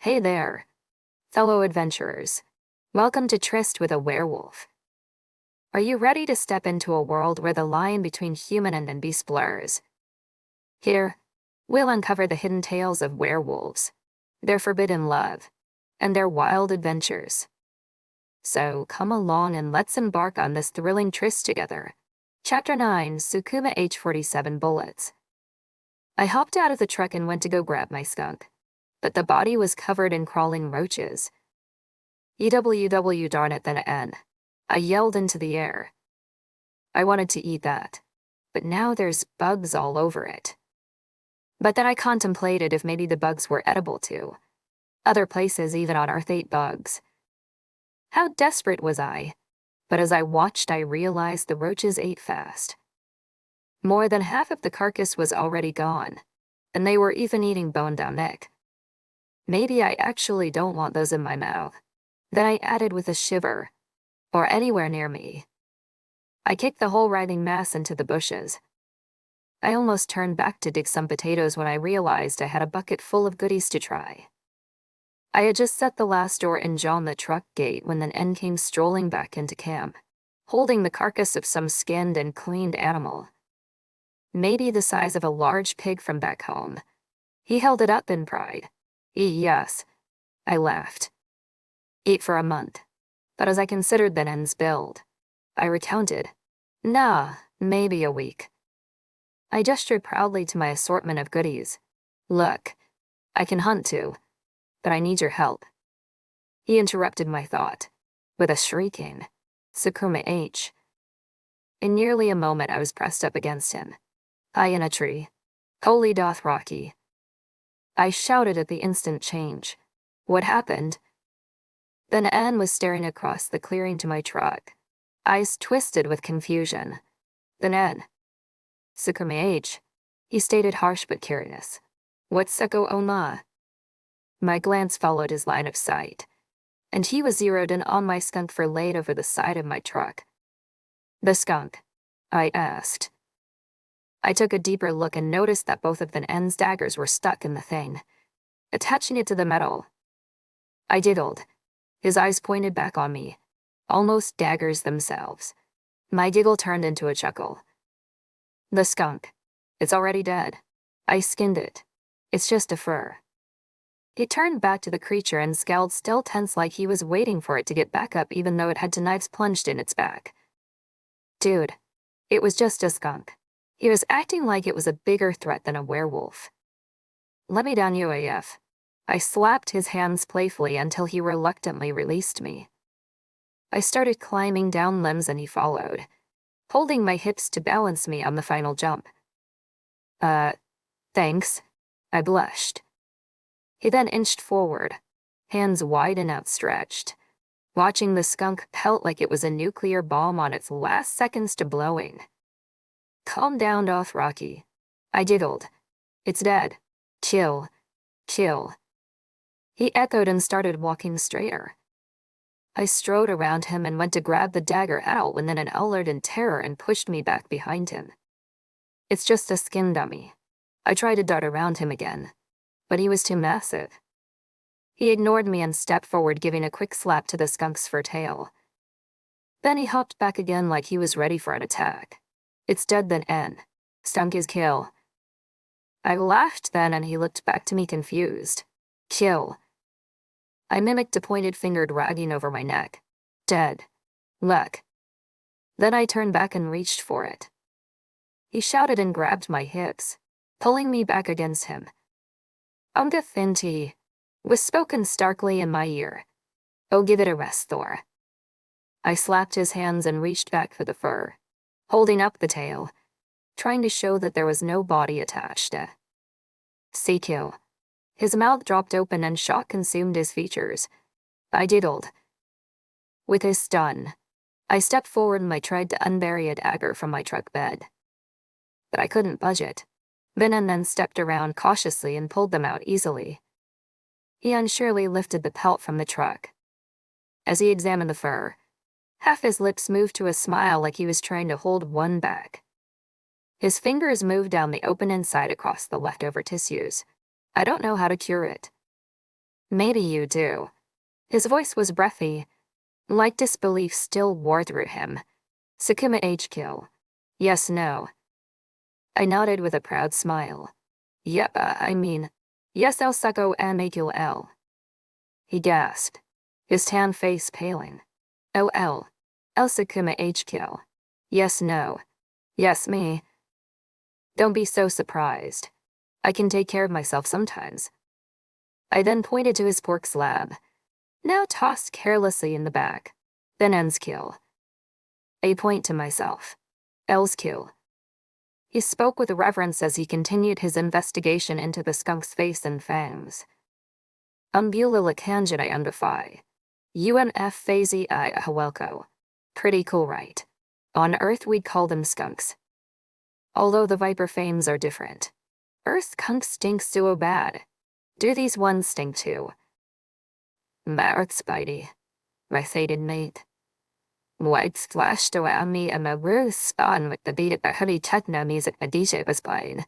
Hey there, fellow adventurers. Welcome to Tryst with a Werewolf. Are you ready to step into a world where the line between human and beast blurs? Here, we'll uncover the hidden tales of werewolves, their forbidden love, and their wild adventures. So come along and let's embark on this thrilling tryst together. Chapter 9, Sukuma H-47 Bullets. I hopped out of the truck and went to go grab my skunk, but the body was covered in crawling roaches. EWW darn it then N. I yelled into the air. I wanted to eat that, but now there's bugs all over it. But then I contemplated if maybe the bugs were edible too. Other places even on Earth ate bugs. How desperate was I? But as I watched, I realized the roaches ate fast. More than half of the carcass was already gone, and they were even eating bone down neck. Maybe I actually don't want those in my mouth. Then I added with a shiver, or anywhere near me. I kicked the whole writhing mass into the bushes. I almost turned back to dig some potatoes when I realized I had a bucket full of goodies to try. I had just set the last door hinge on the truck gate when an N came strolling back into camp, holding the carcass of some skinned and cleaned animal. Maybe the size of a large pig from back home. He held it up in pride. Yes. I laughed. Eat for a month. But as I considered the N's build, I recounted. Nah, maybe a week. I gestured proudly to my assortment of goodies. Look, I can hunt too, but I need your help. He interrupted my thought, with a shrieking, Sukuma H. In nearly a moment I was pressed up against him, high in a tree. Holy Dothraki. I shouted at the instant change. What happened? Then Anne was staring across the clearing to my truck, eyes twisted with confusion. Then Anne. Sukuma H. He stated harsh but curious. What's Seko Oma? My glance followed his line of sight, and he was zeroed in on my skunk fur laid over the side of my truck. The skunk? I asked. I took a deeper look and noticed that both of the N's daggers were stuck in the thing, attaching it to the metal. I giggled. His eyes pointed back on me, almost daggers themselves. My giggle turned into a chuckle. The skunk. It's already dead. I skinned it. It's just a fur. He turned back to the creature and scowled, still tense, like he was waiting for it to get back up even though it had 2 knives plunged in its back. Dude, it was just a skunk. He was acting like it was a bigger threat than a werewolf. Let me down, UAF. I slapped his hands playfully until he reluctantly released me. I started climbing down limbs and he followed, holding my hips to balance me on the final jump. Thanks. I blushed. He then inched forward, hands wide and outstretched, watching the skunk pelt like it was a nuclear bomb on its last seconds to blowing. Calm down, Dothraki. I giggled. It's dead. Chill. Chill. He echoed and started walking straighter. I strode around him and went to grab the dagger out when then an uttered in terror and pushed me back behind him. It's just a skin dummy. I tried to dart around him again, but he was too massive. He ignored me and stepped forward, giving a quick slap to the skunk's fur tail. Then he hopped back again like he was ready for an attack. It's dead then N. Skunk is kill. I laughed then and he looked back to me confused. Kill. I mimicked a pointed finger dragging over my neck. Dead. Look. Then I turned back and reached for it. He shouted and grabbed my hips, pulling me back against him. Unga Thinti was spoken starkly in my ear. Oh, give it a rest, Thor. I slapped his hands and reached back for the fur, holding up the tail, trying to show that there was no body attached. Sekill. His mouth dropped open and shock consumed his features. I diddled. With his stun, I stepped forward and I tried to unbury a dagger from my truck bed. But I couldn't budge it. Then stepped around cautiously and pulled them out easily. He unsurely lifted the pelt from the truck. As he examined the fur, half his lips moved to a smile like he was trying to hold one back. His fingers moved down the open inside across the leftover tissues. I don't know how to cure it. Maybe you do. His voice was breathy, like disbelief still wore through him. Sakuma HQ. Yes, no. I nodded with a proud smile. Yep, I mean, yes, El Sako Amikul L. He gasped, his tan face paling. Oh, El Sakuma HQ. Yes, no. Yes, me. Don't be so surprised. I can take care of myself sometimes. I then pointed to his pork slab, now tossed carelessly in the back. Then N's kill. A point to myself. L's kill. He spoke with reverence as he continued his investigation into the skunk's face and fangs. Umbula kanjidai undefy. UNF phazy I hawelko. Pretty cool, right? On Earth we'd call them skunks. Although the viper fames are different. Earth skunk stinks so bad. Do these ones stink too? Mark Spidey. My fated mate. White splashed around me and my rose spun with the beat of the heavy techno music my DJ was playing.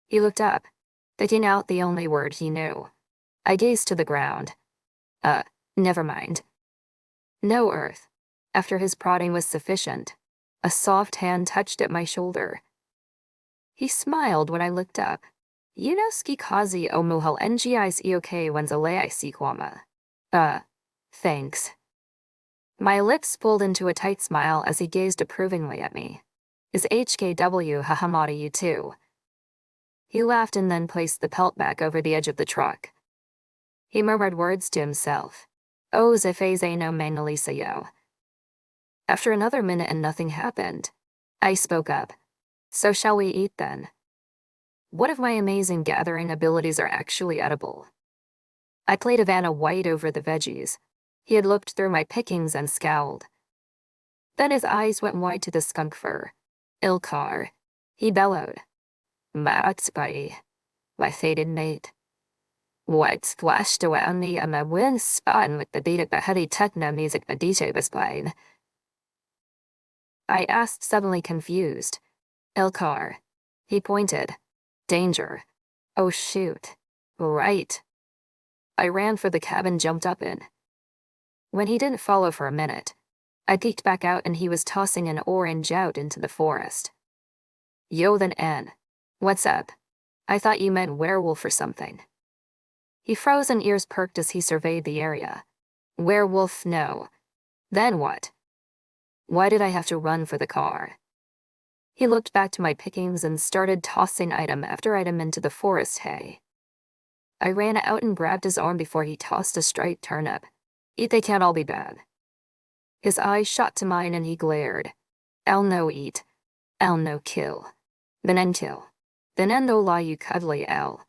He looked up, picking out the only word he knew. I gazed to the ground. Never mind. No, Earth. After his prodding was sufficient, a soft hand touched at my shoulder. He smiled when I looked up. Yunoski kazi omuhal ngis eok wenzalei sikwama. Thanks. My lips pulled into a tight smile as he gazed approvingly at me. Is HKW Hahamada you too? He laughed and then placed the pelt back over the edge of the truck. He murmured words to himself. Oh, zefeze no manalisa yo. After another minute and nothing happened, I spoke up. So shall we eat then? What if my amazing gathering abilities are actually edible? I played Havana White over the veggies. He had looked through my pickings and scowled. Then his eyes went wide to the skunk fur. Ilkar. He bellowed. Matspai. My fated mate. White splashed around me and my wind spun with the beat of the heavy techno music the DJ was playing. I asked, suddenly confused. Ilkar. He pointed. Danger. Oh shoot. Right. I ran for the cabin, jumped up in. When he didn't follow for a minute, I peeked back out and he was tossing an orange out into the forest. Yo then N. What's up? I thought you meant werewolf or something. He froze and ears perked as he surveyed the area. Werewolf, no. Then what? Why did I have to run for the car? He looked back to my pickings and started tossing item after item into the forest hay. I ran out and grabbed his arm before he tossed a striped turnip. Eat, they can't all be bad. His eyes shot to mine and he glared. I'll no eat. I'll no kill. Then end kill. Then end no lie you cuddly L.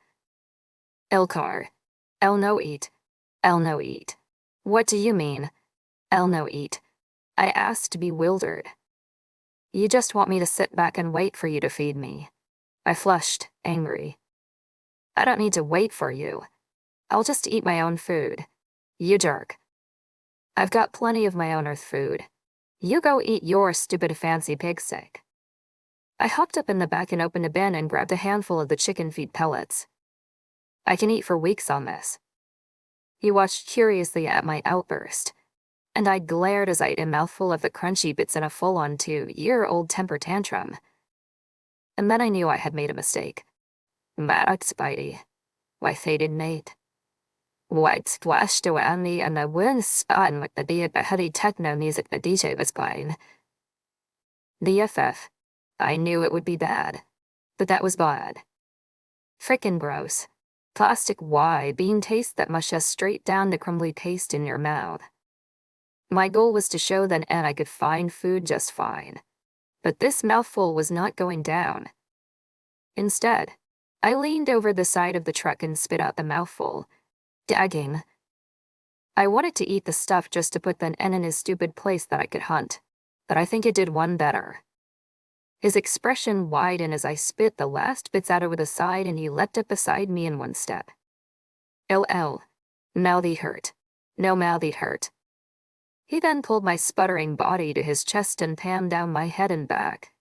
Elcar. I'll no eat. I'll no eat. What do you mean? I'll no eat. I asked, bewildered. You just want me to sit back and wait for you to feed me. I flushed, angry. I don't need to wait for you. I'll just eat my own food. You jerk. I've got plenty of my own earth food. You go eat your stupid fancy pig steak. I hopped up in the back and opened a bin and grabbed a handful of the chicken feed pellets. I can eat for weeks on this. He watched curiously at my outburst, and I glared as I ate a mouthful of the crunchy bits in a full-on 2-year-old temper tantrum. And then I knew I had made a mistake. Marat Spidey. My fated mate. White splashed around me and the wind spun with the beat of the heavy techno music the DJ was playing. The FF. I knew it would be bad. But that was bad. Frickin' gross. Plastic bean taste that mushes straight down the crumbly paste in your mouth. My goal was to show that I could find food just fine. But this mouthful was not going down. Instead, I leaned over the side of the truck and spit out the mouthful. Dagging. I wanted to eat the stuff just to put the N in his stupid place that I could hunt, but I think it did one better. His expression widened as I spit the last bits out over the side and he leapt up beside me in one step. LL. Mouthy hurt. No mouthy hurt. He then pulled my sputtering body to his chest and panned down my head and back.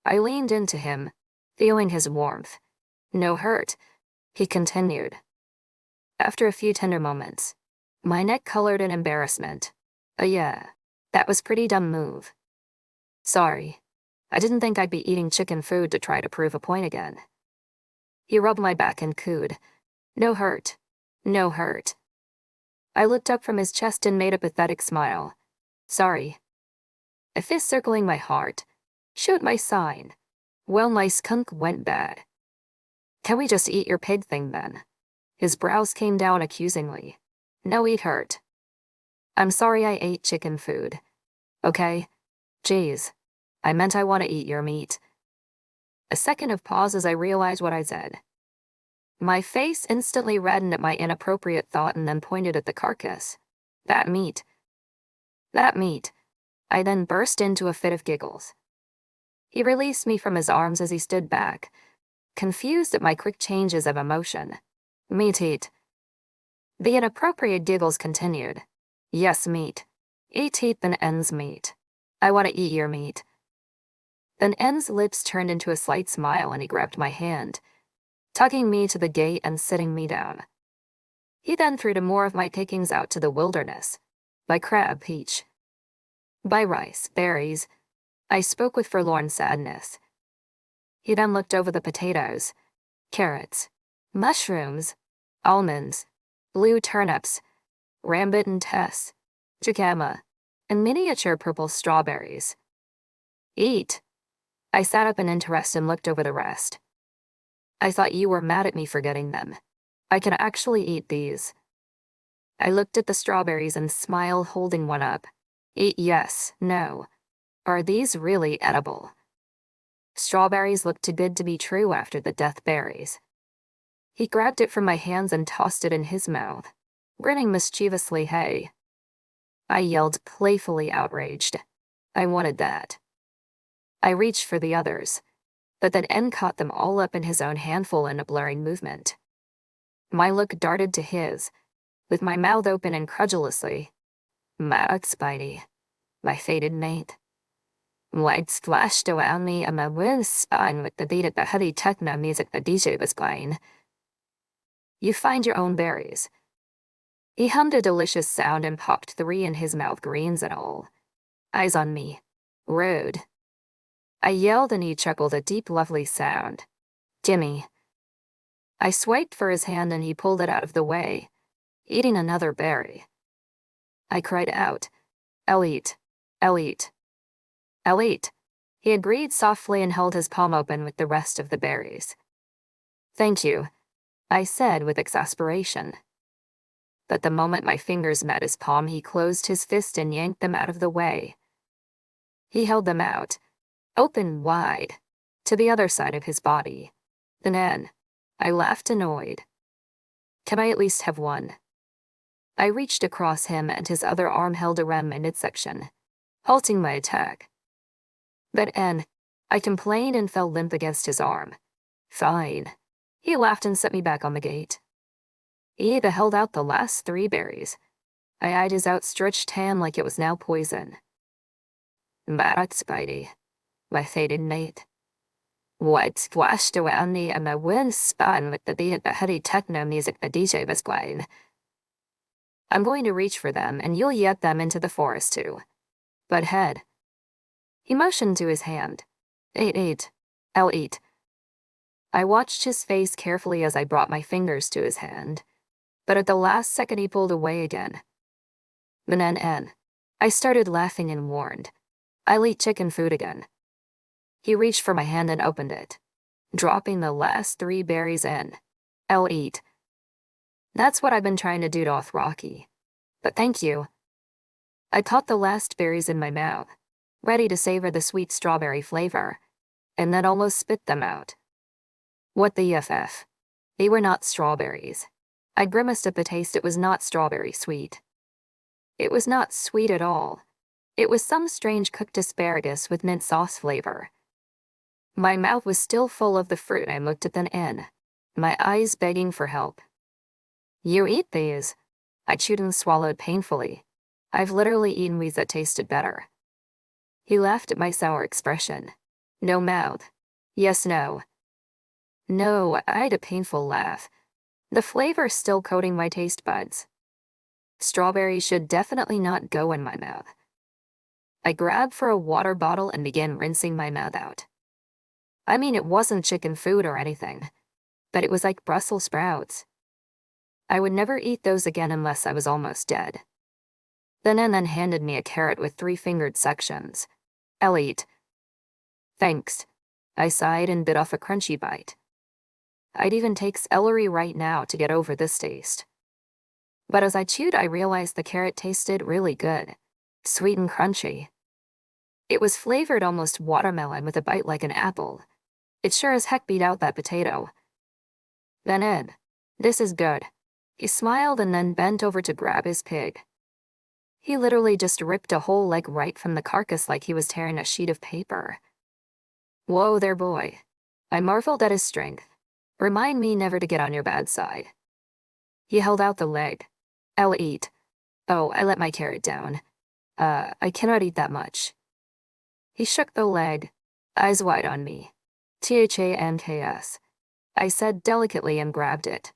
I leaned into him, feeling his warmth. No hurt, he continued. After a few tender moments, my neck colored in embarrassment. Yeah, that was pretty dumb move. Sorry. I didn't think I'd be eating chicken food to try to prove a point again. He rubbed my back and cooed. No hurt. No hurt. I looked up from his chest and made a pathetic smile. Sorry. A fist circling my heart showed my sign. Well, my skunk went bad. Can we just eat your pig thing then? His brows came down accusingly. No, eat hurt. I'm sorry I ate chicken food. Okay? Jeez. I meant I want to eat your meat. A second of pause as I realized what I said. My face instantly reddened at my inappropriate thought and then pointed at the carcass. That meat. That meat. I then burst into a fit of giggles. He released me from his arms as he stood back, confused at my quick changes of emotion. Meat eat. The inappropriate giggles continued. Yes, meat. Eat heap and ends meat. I want to eat your meat. Then N's lips turned into a slight smile and he grabbed my hand, tugging me to the gate and sitting me down. He then threw more of my takings out to the wilderness. By crab, peach. By rice, berries. I spoke with forlorn sadness. He then looked over the potatoes, carrots, mushrooms, almonds, blue turnips, rambutan tess, jicama, and miniature purple strawberries. Eat. I sat up in interest and looked over the rest. I thought you were mad at me for getting them. I can actually eat these. I looked at the strawberries and smiled, holding one up. Eat yes, no. Are these really edible? Strawberries looked too good to be true after the death berries. He grabbed it from my hands and tossed it in his mouth, grinning mischievously, hey. I yelled, playfully outraged. I wanted that. I reached for the others, but then N caught them all up in his own handful in a blurring movement. My look darted to his, with my mouth open incredulously. Mad Spidey, my fated mate. Lights flashed around me and my wings spun with the beat of the heavy techno music the DJ was playing. You find your own berries. He hummed a delicious sound and popped 3 in his mouth, greens and all. Eyes on me. Rude. I yelled and he chuckled a deep, lovely sound. Jimmy. I swiped for his hand and he pulled it out of the way, eating another berry. I cried out, I'll eat. I'll eat. I'll eat. He agreed softly and held his palm open with the rest of the berries. Thank you, I said with exasperation. But the moment my fingers met his palm, he closed his fist and yanked them out of the way. He held them out, open wide, to the other side of his body. Then I laughed, annoyed. Can I at least have one? I reached across him and his other arm held around my midsection, halting my attack. But I complained and fell limp against his arm. Fine. He laughed and set me back on the gate. He held out the last 3 berries. I eyed his outstretched hand like it was now poison. Bad Spidey, my fated mate. White splashed around me and my wings spun with the beat of the heavy techno music the DJ was playing. I'm going to reach for them and you'll get them into the forest too. But head. He motioned to his hand. Eat. I'll eat. I watched his face carefully as I brought my fingers to his hand, but at the last second he pulled away again. Then I started laughing and warned, I'll eat chicken food again. He reached for my hand and opened it, dropping the last 3 berries in. I'll eat. That's what I've been trying to do to Rocky. But thank you. I caught the last berries in my mouth, ready to savor the sweet strawberry flavor, and then almost spit them out. What the FF? They were not strawberries. I grimaced at the taste. It was not strawberry sweet. It was not sweet at all. It was some strange cooked asparagus with mint sauce flavor. My mouth was still full of the fruit. I looked at them my eyes begging for help. You eat these? I chewed and swallowed painfully. I've literally eaten weeds that tasted better. He laughed at my sour expression. No mouth. Yes, no. No, I had a painful laugh, the flavor still coating my taste buds. Strawberry should definitely not go in my mouth. I grabbed for a water bottle and began rinsing my mouth out. I mean, it wasn't chicken food or anything, but it was like Brussels sprouts. I would never eat those again unless I was almost dead. Then handed me a carrot with 3-fingered sections. I'll eat. Thanks. I sighed and bit off a crunchy bite. I'd even take celery right now to get over this taste. But as I chewed, I realized the carrot tasted really good. Sweet and crunchy. It was flavored almost watermelon with a bite like an apple. It sure as heck beat out that potato. Then Ed, this is good. He smiled and then bent over to grab his pig. He literally just ripped a whole leg right from the carcass like he was tearing a sheet of paper. Whoa there, boy. I marveled at his strength. Remind me never to get on your bad side. He held out the leg. I'll eat. Oh, I let my carrot down. I cannot eat that much. He shook the leg, eyes wide on me. THANKS. I said delicately and grabbed it.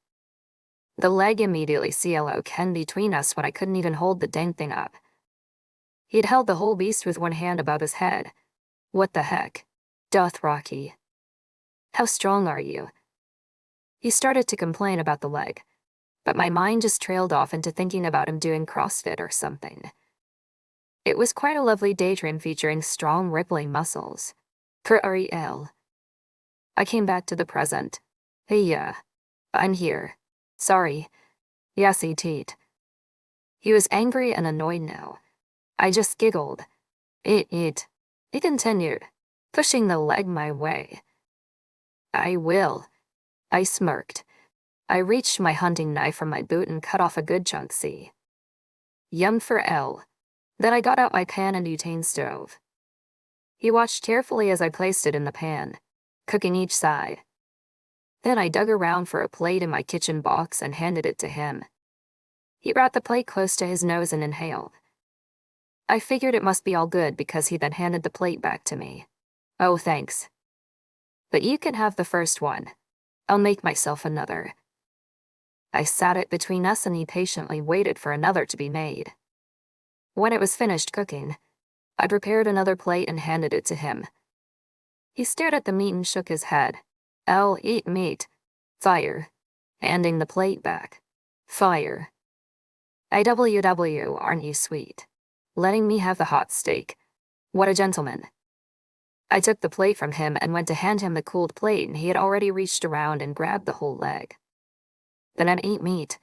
The leg immediately CLO'd between us when I couldn't even hold the dang thing up. He'd held the whole beast with one hand above his head. What the heck? Doth Rocky. How strong are you? He started to complain about the leg, but my mind just trailed off into thinking about him doing CrossFit or something. It was quite a lovely daydream featuring strong, rippling muscles. Rel. I came back to the present. Hey, I'm here. Sorry. Yes, he teat. He was angry and annoyed now. I just giggled. He continued, pushing the leg my way. I will. I smirked. I reached my hunting knife from my boot and cut off a good chunk. Yum for L. Then I got out my pan and butane stove. He watched carefully as I placed it in the pan, cooking each side. Then I dug around for a plate in my kitchen box and handed it to him. He brought the plate close to his nose and inhaled. I figured it must be all good because he then handed the plate back to me. Oh, thanks. But you can have the first one. I'll make myself another. I sat it between us and he patiently waited for another to be made. When it was finished cooking, I prepared another plate and handed it to him. He stared at the meat and shook his head. I'll eat meat. Fire. Handing the plate back. Fire. IWW, aren't you sweet? Letting me have the hot steak. What a gentleman. I took the plate from him and went to hand him the cooled plate, and he had already reached around and grabbed the whole leg. Then I'd eat meat.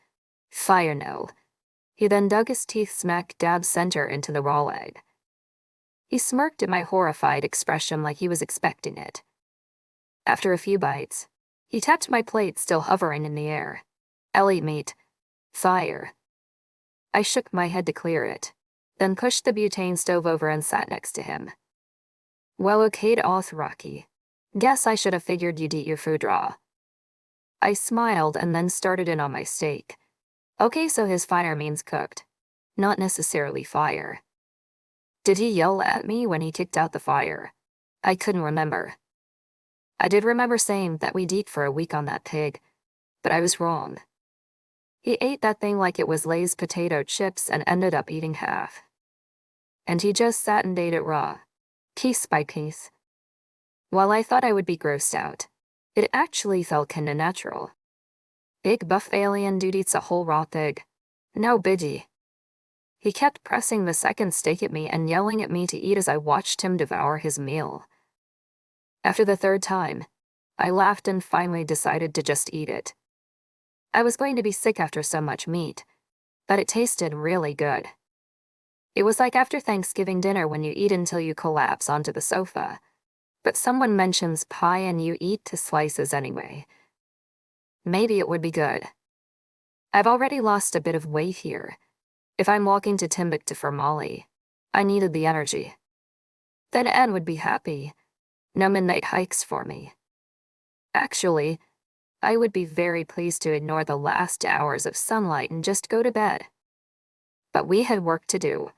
Fire no. He then dug his teeth smack dab center into the raw leg. He smirked at my horrified expression like he was expecting it. After a few bites, he tapped my plate still hovering in the air. I'll eat meat. Fire. I shook my head to clear it, then pushed the butane stove over and sat next to him. Well, okayed off, Rocky. Guess I should have figured you'd eat your food raw. I smiled and then started in on my steak. Okay, so his fire means cooked, not necessarily fire. Did he yell at me when he kicked out the fire? I couldn't remember. I did remember saying that we'd eat for a week on that pig, but I was wrong. He ate that thing like it was Lay's potato chips and ended up eating half. And he just sat and ate it raw, piece by piece. While I thought I would be grossed out, it actually felt kinda natural. Big buff alien dude eats a whole raw pig. No biggie. He kept pressing the second steak at me and yelling at me to eat as I watched him devour his meal. After the third time, I laughed and finally decided to just eat it. I was going to be sick after so much meat, but it tasted really good. It was like after Thanksgiving dinner when you eat until you collapse onto the sofa, but someone mentions pie and you eat to slices anyway. Maybe it would be good. I've already lost a bit of weight here. If I'm walking to Timbuktu for Molly, I needed the energy. Then Anne would be happy. No midnight hikes for me. Actually, I would be very pleased to ignore the last hours of sunlight and just go to bed. But we had work to do.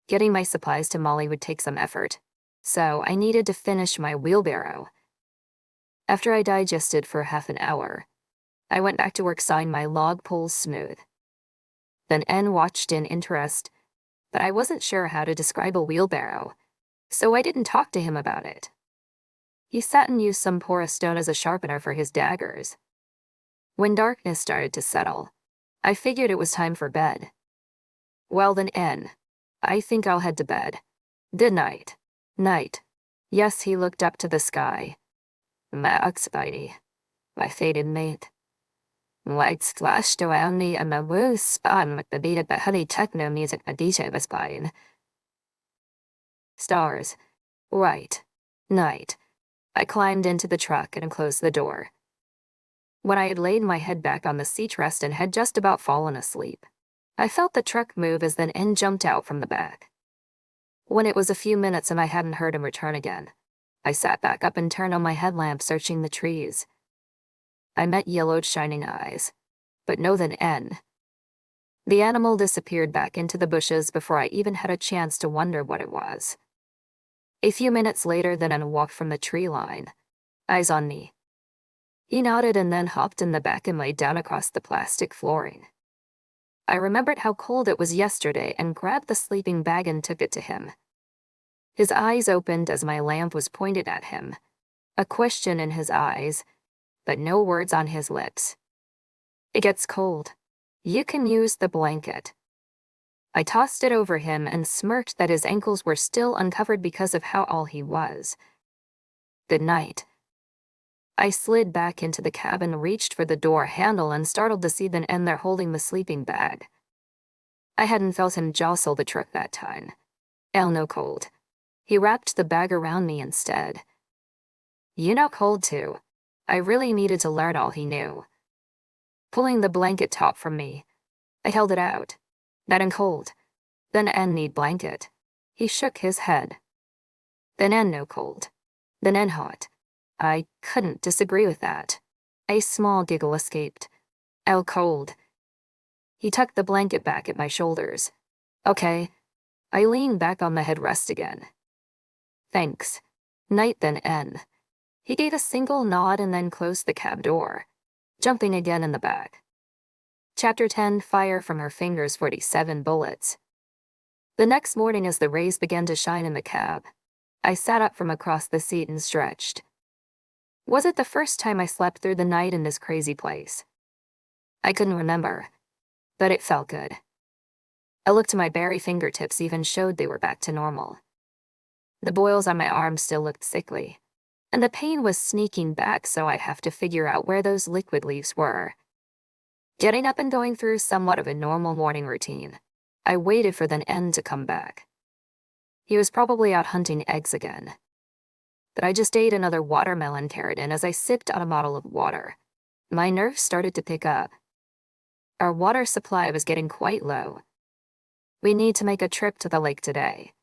Getting my supplies to Molly would take some effort, so I needed to finish my wheelbarrow. After I digested for half an hour, I went back to work sawing my log poles smooth. Then N watched in interest, but I wasn't sure how to describe a wheelbarrow, so I didn't talk to him about it. He sat and used some porous stone as a sharpener for his daggers. When darkness started to settle, I figured it was time for bed. Well then, N, I think I'll head to bed. Good night. Night. Yes, he looked up to the sky. Max, buddy. My fated mate. Lights flashed around me and my words spun with the beat of the heavy techno music my DJ was playing. Stars. Right. Night. I climbed into the truck and closed the door. When I had laid my head back on the seat rest and had just about fallen asleep, I felt the truck move as then N jumped out from the back. When it was a few minutes and I hadn't heard him return again, I sat back up and turned on my headlamp, searching the trees. I met yellowed, shining eyes, but no then N. The animal disappeared back into the bushes before I even had a chance to wonder what it was. A few minutes later, then N walked from the tree line, eyes on me. He nodded and then hopped in the back and laid down across the plastic flooring. I remembered how cold it was yesterday and grabbed the sleeping bag and took it to him. His eyes opened as my lamp was pointed at him, a question in his eyes, but no words on his lips. It gets cold. You can use the blanket. I tossed it over him and smirked that his ankles were still uncovered because of how all he was. Good night. I slid back into the cabin, reached for the door handle, and startled to see then N there holding the sleeping bag. I hadn't felt him jostle the truck that time. No cold. He wrapped the bag around me instead. You know cold too. I really needed to learn all he knew. Pulling the blanket top from me, I held it out. That and cold. Then N need blanket. He shook his head. Then N no cold. Then N hot. I couldn't disagree with that. A small giggle escaped. L cold. He tucked the blanket back at my shoulders. Okay. I leaned back on the headrest again. Thanks. Night then N. He gave a single nod and then closed the cab door, jumping again in the back. Chapter 10, Fire from Her Fingers, 47 Bullets. The next morning, as the rays began to shine in the cab, I sat up from across the seat and stretched. Was it the first time I slept through the night in this crazy place? I couldn't remember, but it felt good. I looked to my bare fingertips, even showed they were back to normal. The boils on my arms still looked sickly, and the pain was sneaking back, so I'd have to figure out where those liquid leaves were. Getting up and going through somewhat of a normal morning routine, I waited for the N to come back. He was probably out hunting eggs again. But I just ate another watermelon carrot, and as I sipped on a bottle of water, my nerves started to pick up. Our water supply was getting quite low. We need to make a trip to the lake today,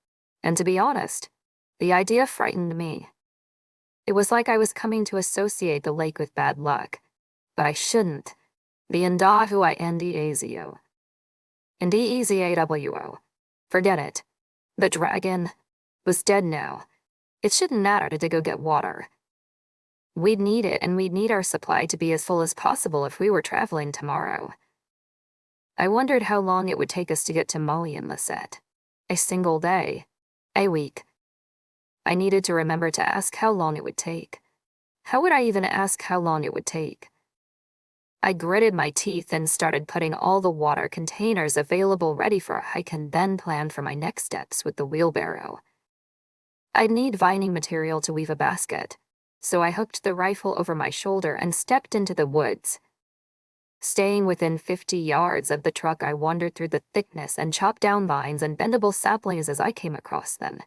and to be honest, the idea frightened me. It was like I was coming to associate the lake with bad luck, but I shouldn't. The Ndahuindazio. Ndeezawo. Forget it. The dragon was dead now. It shouldn't matter to go get water. We'd need it, and we'd need our supply to be as full as possible if we were traveling tomorrow. I wondered how long it would take us to get to Molly and Lisette. A single day. A week. I needed to remember to ask how long it would take. How would I even ask how long it would take? I gritted my teeth and started putting all the water containers available ready for a hike, and then planned for my next steps with the wheelbarrow. I'd need vining material to weave a basket, so I hooked the rifle over my shoulder and stepped into the woods. Staying within 50 yards of the truck, I wandered through the thickness and chopped down vines and bendable saplings as I came across them.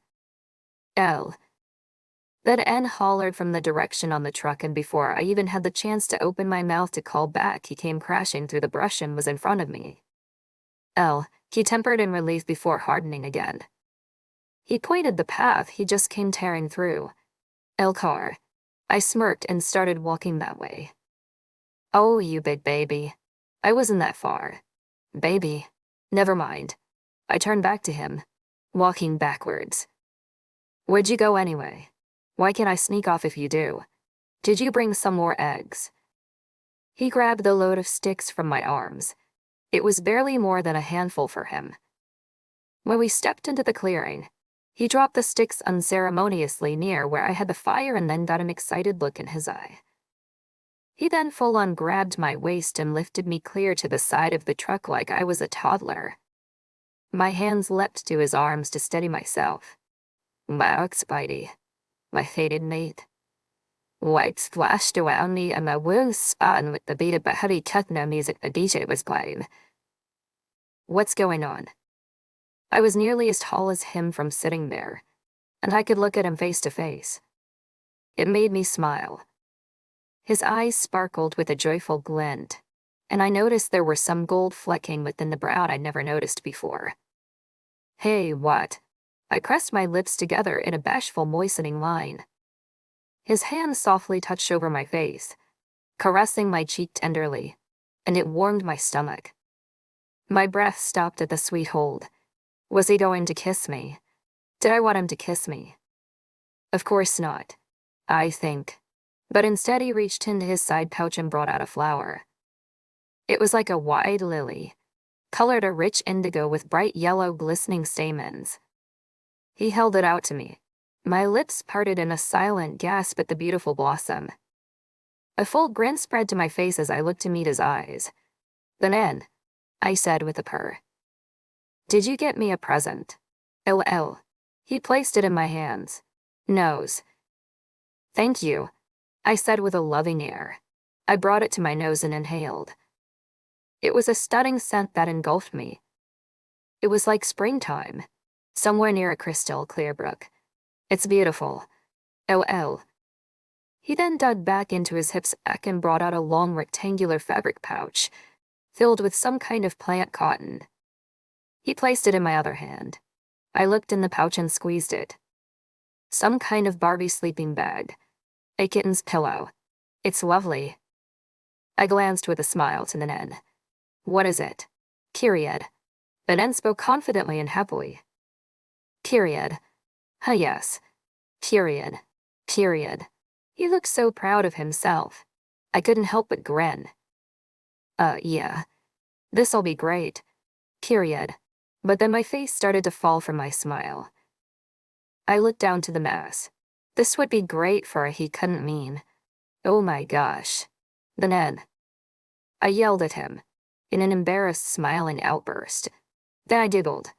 Then N hollered from the direction on the truck, and before I even had the chance to open my mouth to call back, he came crashing through the brush and was in front of me. He tempered in relief before hardening again. He pointed the path, he just came tearing through. Car. I smirked and started walking that way. Oh, you big baby. I wasn't that far. Baby. Never mind. I turned back to him, walking backwards. Where'd you go anyway? Why can't I sneak off if you do? Did you bring some more eggs? He grabbed the load of sticks from my arms. It was barely more than a handful for him. When we stepped into the clearing, he dropped the sticks unceremoniously near where I had the fire and then got an excited look in his eye. He then full-on grabbed my waist and lifted me clear to the side of the truck like I was a toddler. My hands leapt to his arms to steady myself. Wow, Spidey, my fated mate. Lights flashed around me and my wounds spun with the beat of the heavy techno music the DJ was playing. What's going on? I was nearly as tall as him from sitting there, and I could look at him face to face. It made me smile. His eyes sparkled with a joyful glint, and I noticed there were some gold flecking within the brow I'd never noticed before. Hey, what? I pressed my lips together in a bashful moistening line. His hand softly touched over my face, caressing my cheek tenderly, and it warmed my stomach. My breath stopped at the sweet hold. Was he going to kiss me? Did I want him to kiss me? Of course not, I think. But instead he reached into his side pouch and brought out a flower. It was like a wide lily, colored a rich indigo with bright yellow glistening stamens. He held it out to me. My lips parted in a silent gasp at the beautiful blossom. A full grin spread to my face as I looked to meet his eyes. Then, I said with a purr. Did you get me a present? LL. He placed it in my hands. Nose. Thank you, I said with a loving air. I brought it to my nose and inhaled. It was a stunning scent that engulfed me. It was like springtime, somewhere near a crystal clear brook. It's beautiful. LL. He then dug back into his hip sack and brought out a long rectangular fabric pouch, filled with some kind of plant cotton. He placed it in my other hand. I looked in the pouch and squeezed it. Some kind of Barbie sleeping bag. A kitten's pillow. It's lovely. I glanced with a smile to Nanen. What is it? Kyriad. Nanen spoke confidently and happily. Kyriad. Ah yes. Kyriad. Kyriad. He looked so proud of himself. I couldn't help but grin. Yeah. This'll be great. Kyriad. But then my face started to fall from my smile. I looked down to the mass. This would be great for a he couldn't mean. Oh my gosh. The Ned. I yelled at him, in an embarrassed smiling outburst. Then I giggled.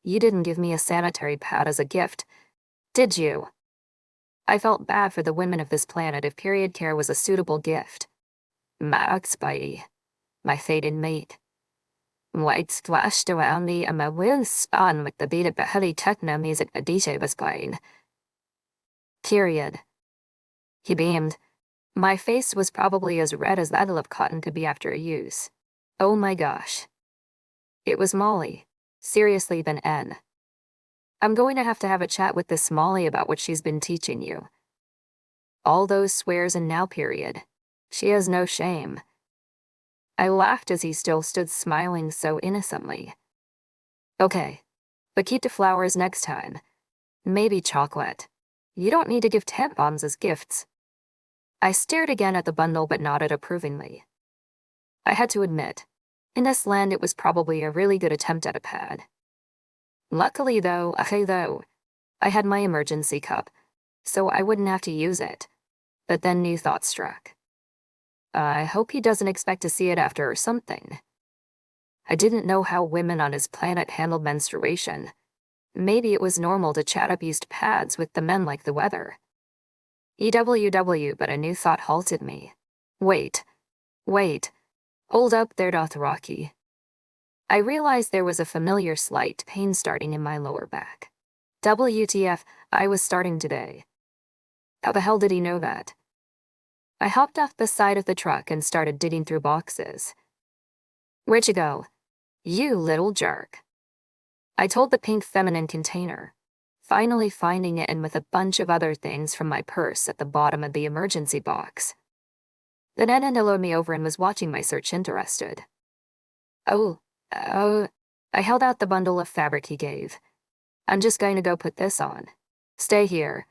You didn't give me a sanitary pad as a gift, did you? I felt bad for the women of this planet if period care was a suitable gift. Max Spidey, my fated mate. Lights flashed around me and my wheels spun with the beat of the heavy techno music the DJ was playing. Period. He beamed. My face was probably as red as that'll of cotton could be after a use. Oh my gosh. It was Molly. Seriously, then N. I'm going to have a chat with this Molly about what she's been teaching you. All those swears and now period. She has no shame. I laughed as he still stood smiling so innocently. Okay, but keep the flowers next time. Maybe chocolate. You don't need to give tampons as gifts. I stared again at the bundle but nodded approvingly. I had to admit, in this land it was probably a really good attempt at a pad. Luckily though, I had my emergency cup, so I wouldn't have to use it. But then new thoughts struck. I hope he doesn't expect to see it after or something. I didn't know how women on his planet handled menstruation. Maybe it was normal to chat up used pads with the men like the weather. EWW, but a new thought halted me. Wait. Hold up there, Dothraki. I realized there was a familiar slight pain starting in my lower back. WTF, I was starting today. How the hell did he know that? I hopped off the side of the truck and started digging through boxes. Where'd you go? You little jerk. I told the pink feminine container, finally finding it in with a bunch of other things from my purse at the bottom of the emergency box. The Nana looked me over and was watching my search interested. Oh, I held out the bundle of fabric he gave. I'm just going to go put this on. Stay here.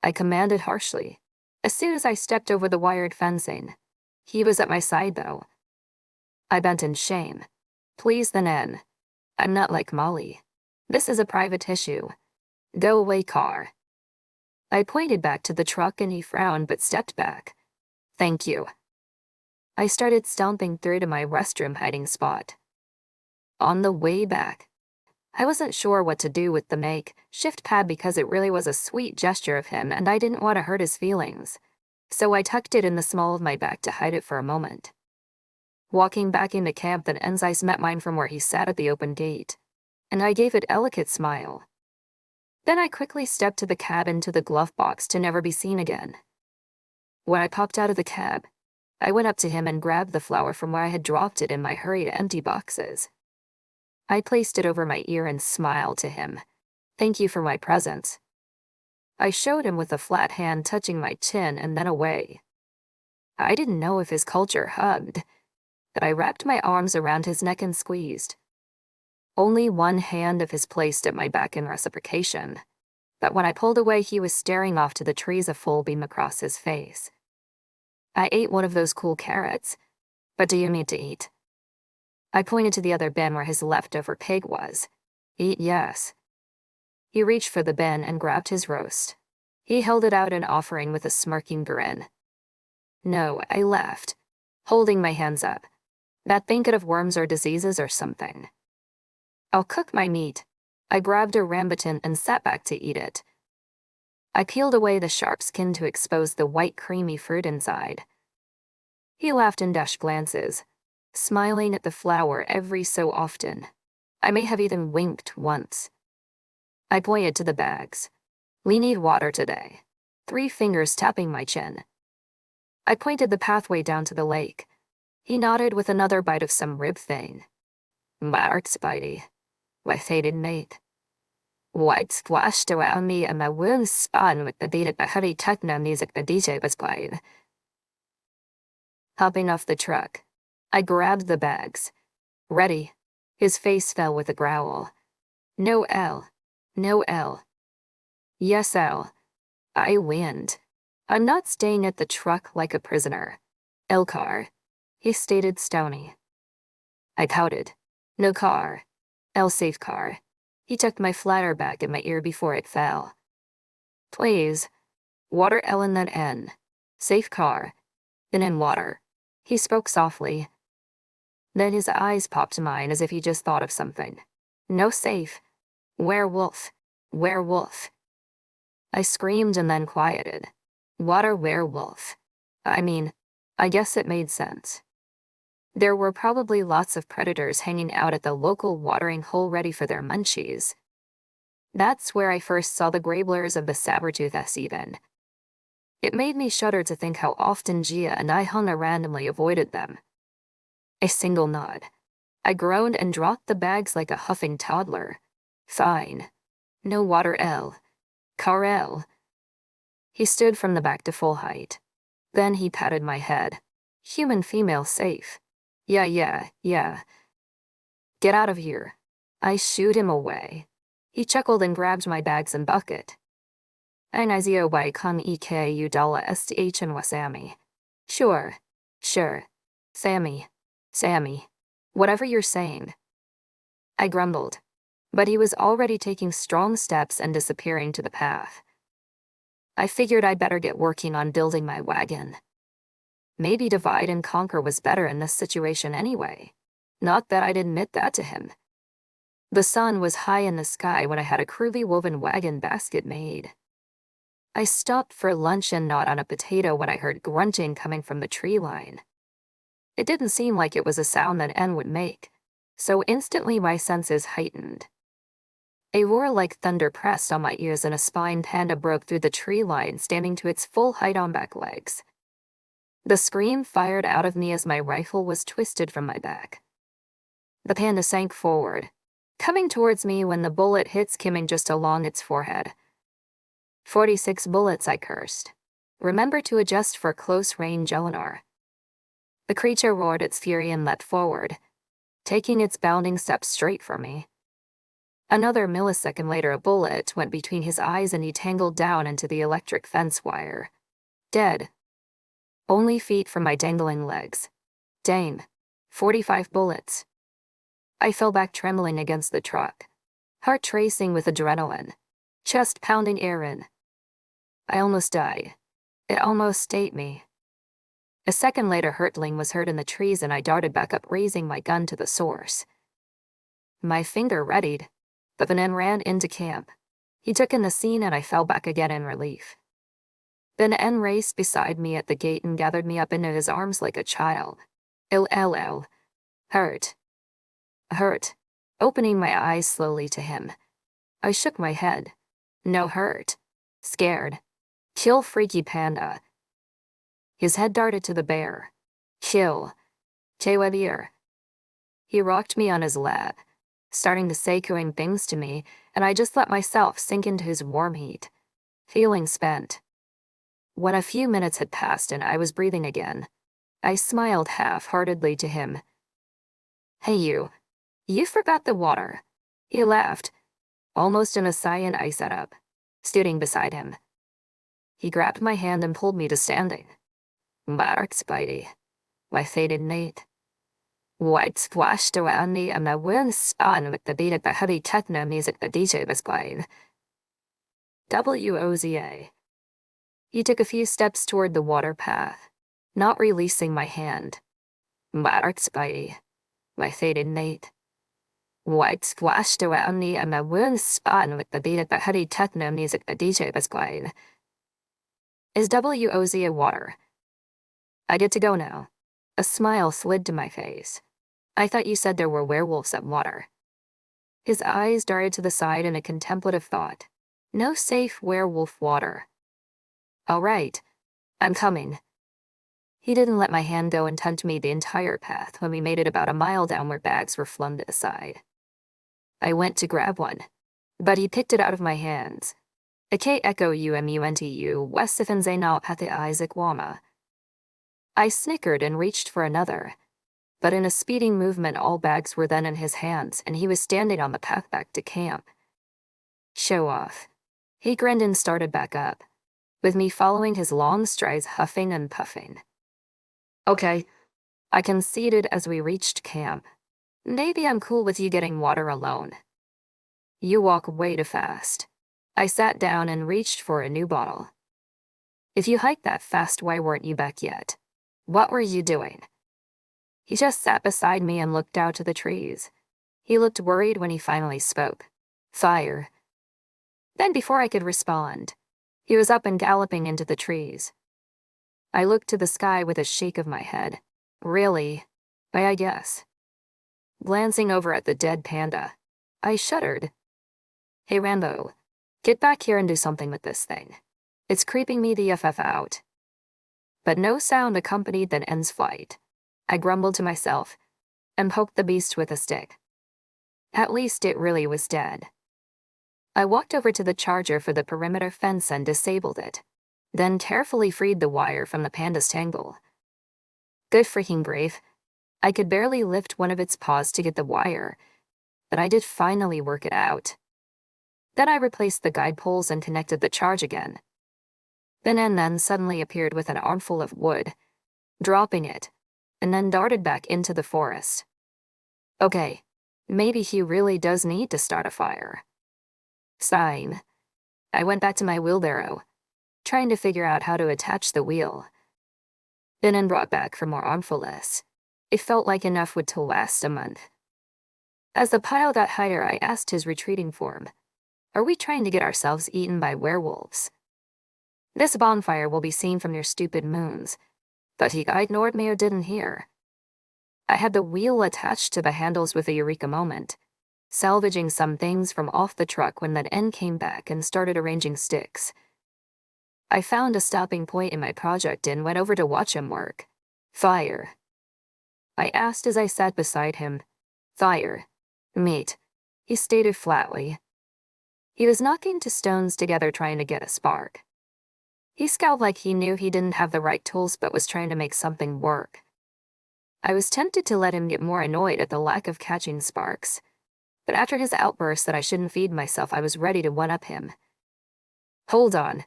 I commanded harshly, as soon as I stepped over the wired fencing. He was at my side, though. I bent in shame. Please, then N. I'm not like Molly. This is a private issue. Go away, car. I pointed back to the truck and he frowned but stepped back. Thank you. I started stomping through to my restroom hiding spot. On the way back, I wasn't sure what to do with the make-shift pad because it really was a sweet gesture of him and I didn't want to hurt his feelings. So I tucked it in the small of my back to hide it for a moment. Walking back into camp, that N's eyes met mine from where he sat at the open gate, and I gave it a delicate smile. Then I quickly stepped to the cab into the glove box to never be seen again. When I popped out of the cab, I went up to him and grabbed the flower from where I had dropped it in my hurry to empty boxes. I placed it over my ear and smiled to him. Thank you for my presents. I showed him with a flat hand touching my chin and then away. I didn't know if his culture hugged, that I wrapped my arms around his neck and squeezed. Only one hand of his placed at my back in reciprocation, but when I pulled away he was staring off to the trees, a full beam across his face. I ate one of those cool carrots, but do you need to eat? I pointed to the other bin where his leftover pig was. Eat, yes. He reached for the bin and grabbed his roast. He held it out, an offering with a smirking grin. No, I laughed, holding my hands up. That thinking of worms or diseases or something. I'll cook my meat. I grabbed a rambutan and sat back to eat it. I peeled away the sharp skin to expose the white creamy fruit inside. He laughed in dash glances, smiling at the flower every so often. I may have even winked once. I pointed to the bags. We need water today. 3 fingers tapping my chin. I pointed the pathway down to the lake. He nodded with another bite of some rib thing. Mark Spidey. With hated mate. White splashed around me and my wounds spun with the beat of the heavy techno music the DJ was playing. Hopping off the truck, I grabbed the bags. Ready. His face fell with a growl. No L. No L. Yes, L. I winned. I'm not staying at the truck like a prisoner. L car. He stated stony. I pouted. No car. L safe car. He tucked my flatter back in my ear before it fell. Please. Water L and then N. Safe car. Then N water. He spoke softly. Then his eyes popped to mine as if he just thought of something. No safe. Werewolf. Werewolf. I screamed and then quieted. Water werewolf. I guess it made sense. There were probably lots of predators hanging out at the local watering hole ready for their munchies. That's where I first saw the grayblers of the saber-tooth even. It made me shudder to think how often Gia and I hung randomly avoided them. A single nod. I groaned and dropped the bags like a huffing toddler. Fine. No water L. Car L. He stood from the back to full height. Then he patted my head. Human female safe. Yeah. Get out of here. I shooed him away. He chuckled and grabbed my bags and bucket. Inazio by con ek udala sth and wasami. Sure. Sammy. Whatever you're saying. I grumbled, but he was already taking strong steps and disappearing to the path. I figured I'd better get working on building my wagon. Maybe divide and conquer was better in this situation anyway. Not that I'd admit that to him. The sun was high in the sky when I had a crudely woven wagon basket made. I stopped for lunch and gnawed on a potato when I heard grunting coming from the tree line. It didn't seem like it was a sound that N would make, so instantly my senses heightened. A roar like thunder pressed on my ears and a spined panda broke through the tree line, standing to its full height on back legs. The scream fired out of me as my rifle was twisted from my back. The panda sank forward, coming towards me when the bullet hit, skimming just along its forehead. 46 bullets, I cursed. Remember to adjust for close range, Eleanor. The creature roared its fury and leapt forward, taking its bounding steps straight for me. Another millisecond later, a bullet went between his eyes and he tangled down into the electric fence wire. Dead. only feet from my dangling legs. Dang, 45 bullets. I fell back trembling against the truck, heart racing with adrenaline, chest pounding air in. I almost died. It almost ate me. A second later, hurtling was heard in the trees and I darted back up, raising my gun to the source. My finger readied, but the man ran into camp. He took in the scene and I fell back again in relief. Ben N raced beside me at the gate and gathered me up into his arms like a child. Ill. Hurt. Opening my eyes slowly to him. I shook my head. No hurt. Scared. Kill freaky panda. His head darted to the bear. Kill. Chewabir. He rocked me on his lap, starting to say cooing things to me, and I just let myself sink into his warm heat, feeling spent. When a few minutes had passed and I was breathing again, I smiled half-heartedly to him. Hey you forgot the water. He laughed, almost in a sigh, and I sat up, stooding beside him. He grabbed my hand and pulled me to standing. Mark Spidey, my faded mate. White splashed around me and my wind spun with the beat of the heavy techno music the DJ was playing. WOZA. He took a few steps toward the water path, not releasing my hand. Mark Spidey, my faded mate. White splashed around me and my wind spun with the beat of the heavy techno music the DJ was playing. Is WOZA water? I get to go now. A smile slid to my face. I thought you said there were werewolves at water. His eyes darted to the side in a contemplative thought. No safe werewolf water. All right, I'm coming. He didn't let my hand go and tempt me the entire path when we made it about a mile down where bags were flung to the side. I went to grab one, but he picked it out of my hands. Ake echo umuntu westifenze na pate Isaac wama. I snickered and reached for another, but in a speeding movement all bags were then in his hands and he was standing on the path back to camp. Show off. He grinned and started back up, with me following his long strides, huffing and puffing. Okay, I conceded as we reached camp. Maybe I'm cool with you getting water alone. You walk way too fast. I sat down and reached for a new bottle. If you hiked that fast, why weren't you back yet? What were you doing? He just sat beside me and looked out to the trees. He looked worried when he finally spoke. Fire. Then before I could respond, he was up and galloping into the trees. I looked to the sky with a shake of my head. Really? Why, I guess. Glancing over at the dead panda, I shuddered. Hey Rambo, get back here and do something with this thing. It's creeping me the FF out. But no sound accompanied the end's flight. I grumbled to myself and poked the beast with a stick. At least it really was dead. I walked over to the charger for the perimeter fence and disabled it, then carefully freed the wire from the panda's tangle. Good freaking brave. I could barely lift one of its paws to get the wire, but I did finally work it out. Then I replaced the guide poles and connected the charge again. Then suddenly appeared with an armful of wood, dropping it, and then darted back into the forest. Okay, maybe he really does need to start a fire. Sighing, I went back to my wheelbarrow, trying to figure out how to attach the wheel. Then brought back for more armfulless. It felt like enough would to last a month. As the pile got higher, I asked his retreating form, "Are we trying to get ourselves eaten by werewolves? This bonfire will be seen from your stupid moons," but he ignored me or didn't hear. I had the wheel attached to the handles with a eureka moment, salvaging some things from off the truck when that end came back and started arranging sticks. I found a stopping point in my project and went over to watch him work. Fire. I asked as I sat beside him. Fire. Meat. He stated flatly. He was knocking two stones together trying to get a spark. He scowled like he knew he didn't have the right tools but was trying to make something work. I was tempted to let him get more annoyed at the lack of catching sparks, but after his outburst that I shouldn't feed myself, I was ready to one-up him. Hold on.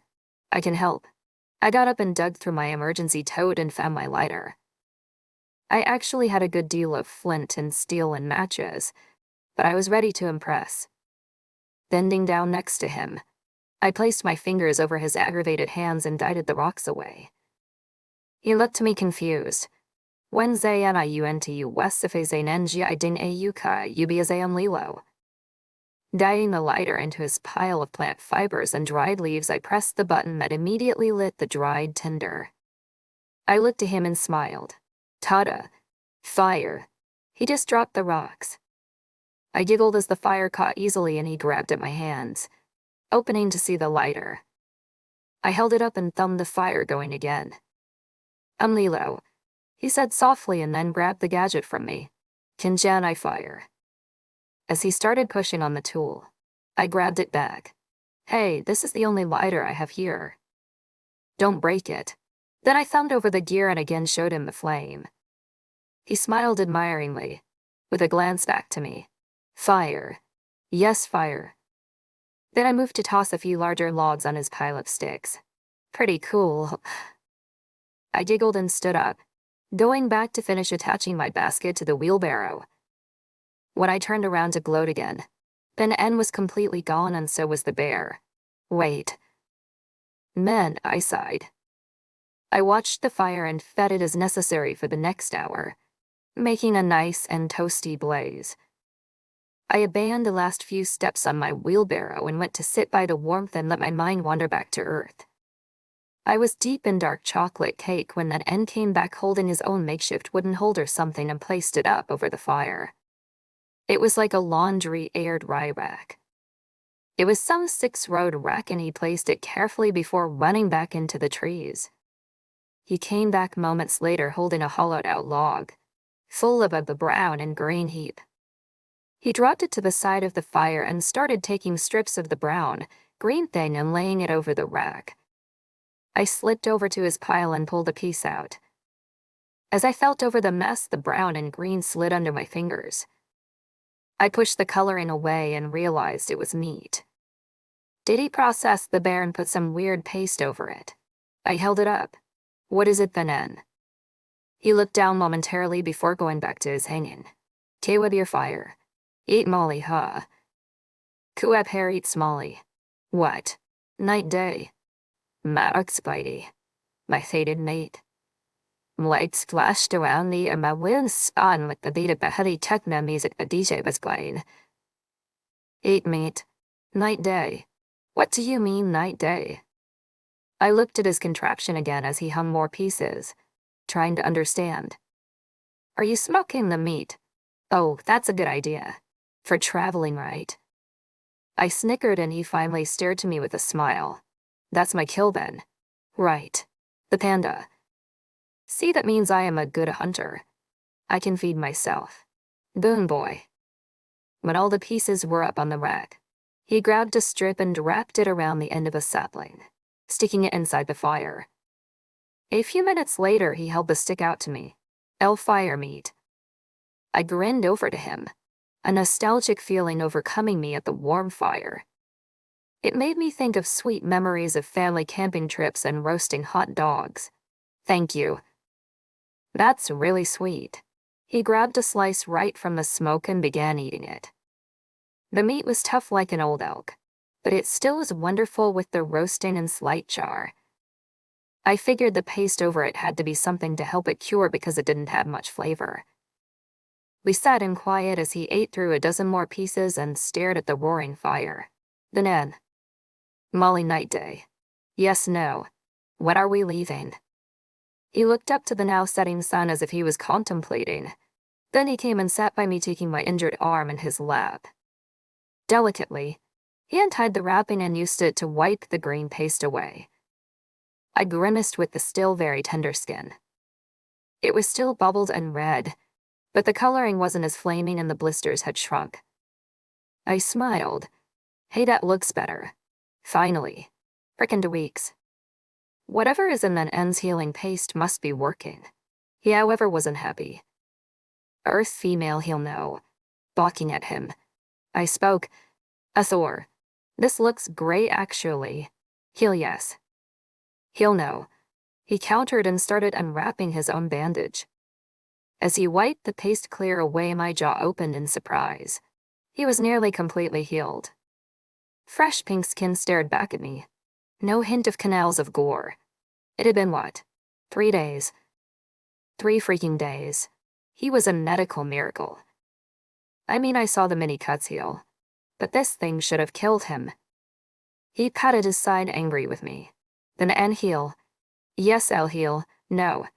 I can help. I got up and dug through my emergency tote and found my lighter. I actually had a good deal of flint and steel and matches, but I was ready to impress. Bending down next to him, I placed my fingers over his aggravated hands and guided the rocks away. He looked at me confused. Wednesday and IUNTU Westafase Nenji I din Ayuka Ubiazayan Lilo. Diving the lighter into his pile of plant fibers and dried leaves, I pressed the button that immediately lit the dried tinder. I looked at him and smiled. Tada. Fire. He just dropped the rocks. I giggled as the fire caught easily and he grabbed at my hands, opening to see the lighter. I held it up and thumbed the fire going again. Lilo, he said softly and then grabbed the gadget from me. Kinjan I fire. As he started pushing on the tool, I grabbed it back. Hey, this is the only lighter I have here. Don't break it. Then I thumbed over the gear and again showed him the flame. He smiled admiringly, with a glance back to me. Fire. Yes, fire. Then I moved to toss a few larger logs on his pile of sticks. Pretty cool. I giggled and stood up, going back to finish attaching my basket to the wheelbarrow. When I turned around to gloat again, Ben N was completely gone and so was the bear. Wait. Men, I sighed. I watched the fire and fed it as necessary for the next hour, making a nice and toasty blaze. I abandoned the last few steps on my wheelbarrow and went to sit by the warmth and let my mind wander back to earth. I was deep in dark chocolate cake when that N came back holding his own makeshift wooden holder something and placed it up over the fire. It was like a laundry-aired rye rack. It was some 6-road rack and he placed it carefully before running back into the trees. He came back moments later holding a hollowed-out log, full of a brown and green heap. He dropped it to the side of the fire and started taking strips of the brown, green thing and laying it over the rack. I slipped over to his pile and pulled a piece out. As I felt over the mess, the brown and green slid under my fingers. I pushed the coloring away and realized it was meat. Did he process the bear and put some weird paste over it? I held it up. What is it, Benin? He looked down momentarily before going back to his hanging. "K with your fire. Eat Molly, huh?" Kuep hair eats Molly. What? Night day. Mark Spidey. My fated mate. Lights flashed around me and my wheels spun with the beat of the heavy techno music the DJ was playing. Eat meat. Night day. What do you mean, night day? I looked at his contraption again as he hummed more pieces, trying to understand. Are you smoking the meat? Oh, that's a good idea. For traveling, right? I snickered and he finally stared to me with a smile. That's my kill then. Right. The panda. See, that means I am a good hunter. I can feed myself. Boom boy. When all the pieces were up on the rack, he grabbed a strip and wrapped it around the end of a sapling, sticking it inside the fire. A few minutes later, he held the stick out to me. Fire meat. I grinned over to him, a nostalgic feeling overcoming me at the warm fire. It made me think of sweet memories of family camping trips and roasting hot dogs. Thank you. That's really sweet. He grabbed a slice right from the smoke and began eating it. The meat was tough like an old elk, but it still was wonderful with the roasting and slight char. I figured the paste over it had to be something to help it cure because it didn't have much flavor. We sat in quiet as he ate through a dozen more pieces and stared at the roaring fire. Then, Molly night day. Yes, no. When are we leaving? He looked up to the now setting sun as if he was contemplating. Then he came and sat by me, taking my injured arm in his lap. Delicately, he untied the wrapping and used it to wipe the green paste away. I grimaced with the still very tender skin. It was still bubbled and red, but the coloring wasn't as flaming and the blisters had shrunk. I smiled. Hey, that looks better. Finally. Frickin' weeks. Whatever is in that N's healing paste must be working. He, however, wasn't happy. Earth female, he'll know. Balking at him. I spoke. Thor. This looks great, actually. He'll yes. He'll know. He countered and started unwrapping his own bandage. As he wiped the paste clear away, my jaw opened in surprise. He was nearly completely healed. Fresh pink skin stared back at me. No hint of canals of gore. It had been what? 3 days. 3 freaking days. He was a medical miracle. I mean, I saw the mini cuts heal, but this thing should have killed him. He patted his side, angry with me. Then and heal. Yes, I'll heal. No.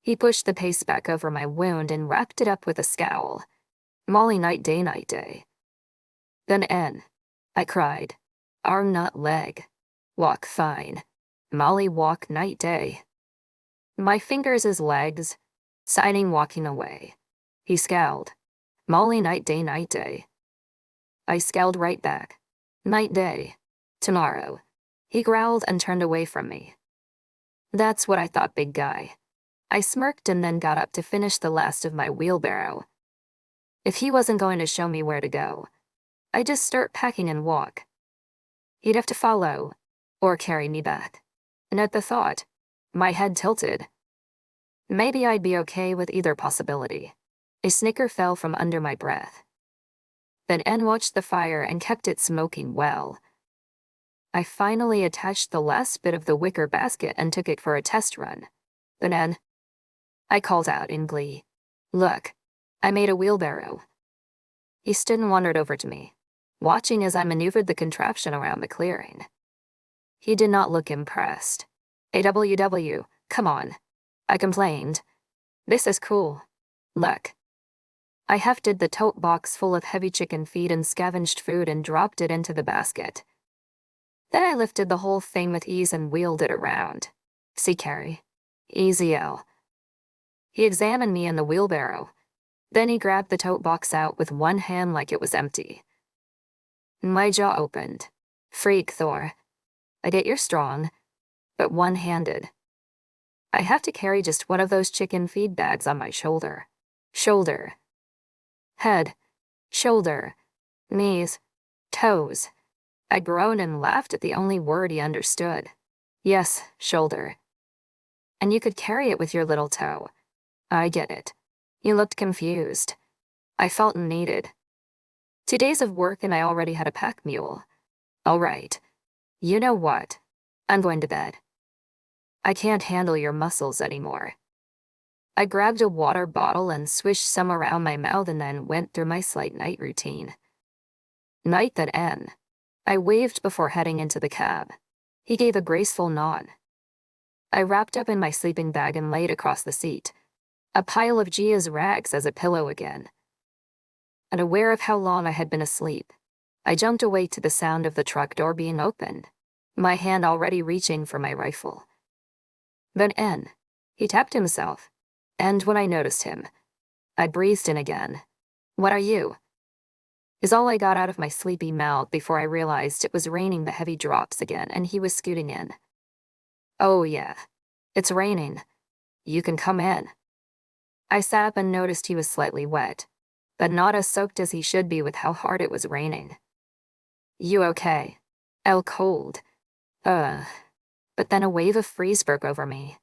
He pushed the paste back over my wound and wrapped it up with a scowl. Molly, night day, night day. Then N. I cried. Arm, not leg. Walk fine. Molly, walk night day. My fingers his legs, signing, walking away. He scowled. Molly, night day, night day. I scowled right back. Night day. Tomorrow. He growled and turned away from me. That's what I thought, big guy. I smirked and then got up to finish the last of my wheelbarrow. If he wasn't going to show me where to go, I'd just start packing and walk. He'd have to follow, or carry me back. And at the thought, my head tilted. Maybe I'd be okay with either possibility. A snicker fell from under my breath. Then N watched the fire and kept it smoking well. I finally attached the last bit of the wicker basket and took it for a test run. Then N. I called out in glee. Look, I made a wheelbarrow. He stood and wandered over to me, watching as I maneuvered the contraption around the clearing. He did not look impressed. AWW, come on. I complained. This is cool. Look. I hefted the tote box full of heavy chicken feed and scavenged food and dropped it into the basket. Then I lifted the whole thing with ease and wheeled it around. See, Carrie. Easy L. He examined me in the wheelbarrow. Then he grabbed the tote box out with one hand like it was empty. My jaw opened. Freak, Thor. I get you're strong, but one-handed. I have to carry just one of those chicken feed bags on my shoulder. Shoulder. Head. Shoulder. Knees. Toes. I groaned and laughed at the only word he understood. Yes, shoulder. And you could carry it with your little toe. I get it. You looked confused. I felt needed. 2 days of work and I already had a pack mule. All right. You know what? I'm going to bed. I can't handle your muscles anymore. I grabbed a water bottle and swished some around my mouth and then went through my slight night routine. Night that N. I waved before heading into the cab. He gave a graceful nod. I wrapped up in my sleeping bag and laid across the seat, a pile of Gia's rags as a pillow again. Unaware of how long I had been asleep, I jumped awake to the sound of the truck door being opened, my hand already reaching for my rifle. Then N. He tapped himself, and when I noticed him, I breathed in again. What are you? Is all I got out of my sleepy mouth before I realized it was raining the heavy drops again and he was scooting in. Oh yeah, it's raining. You can come in. I sat up and noticed he was slightly wet, but not as soaked as he should be with how hard it was raining. You okay? Cold. But then a wave of freeze broke over me.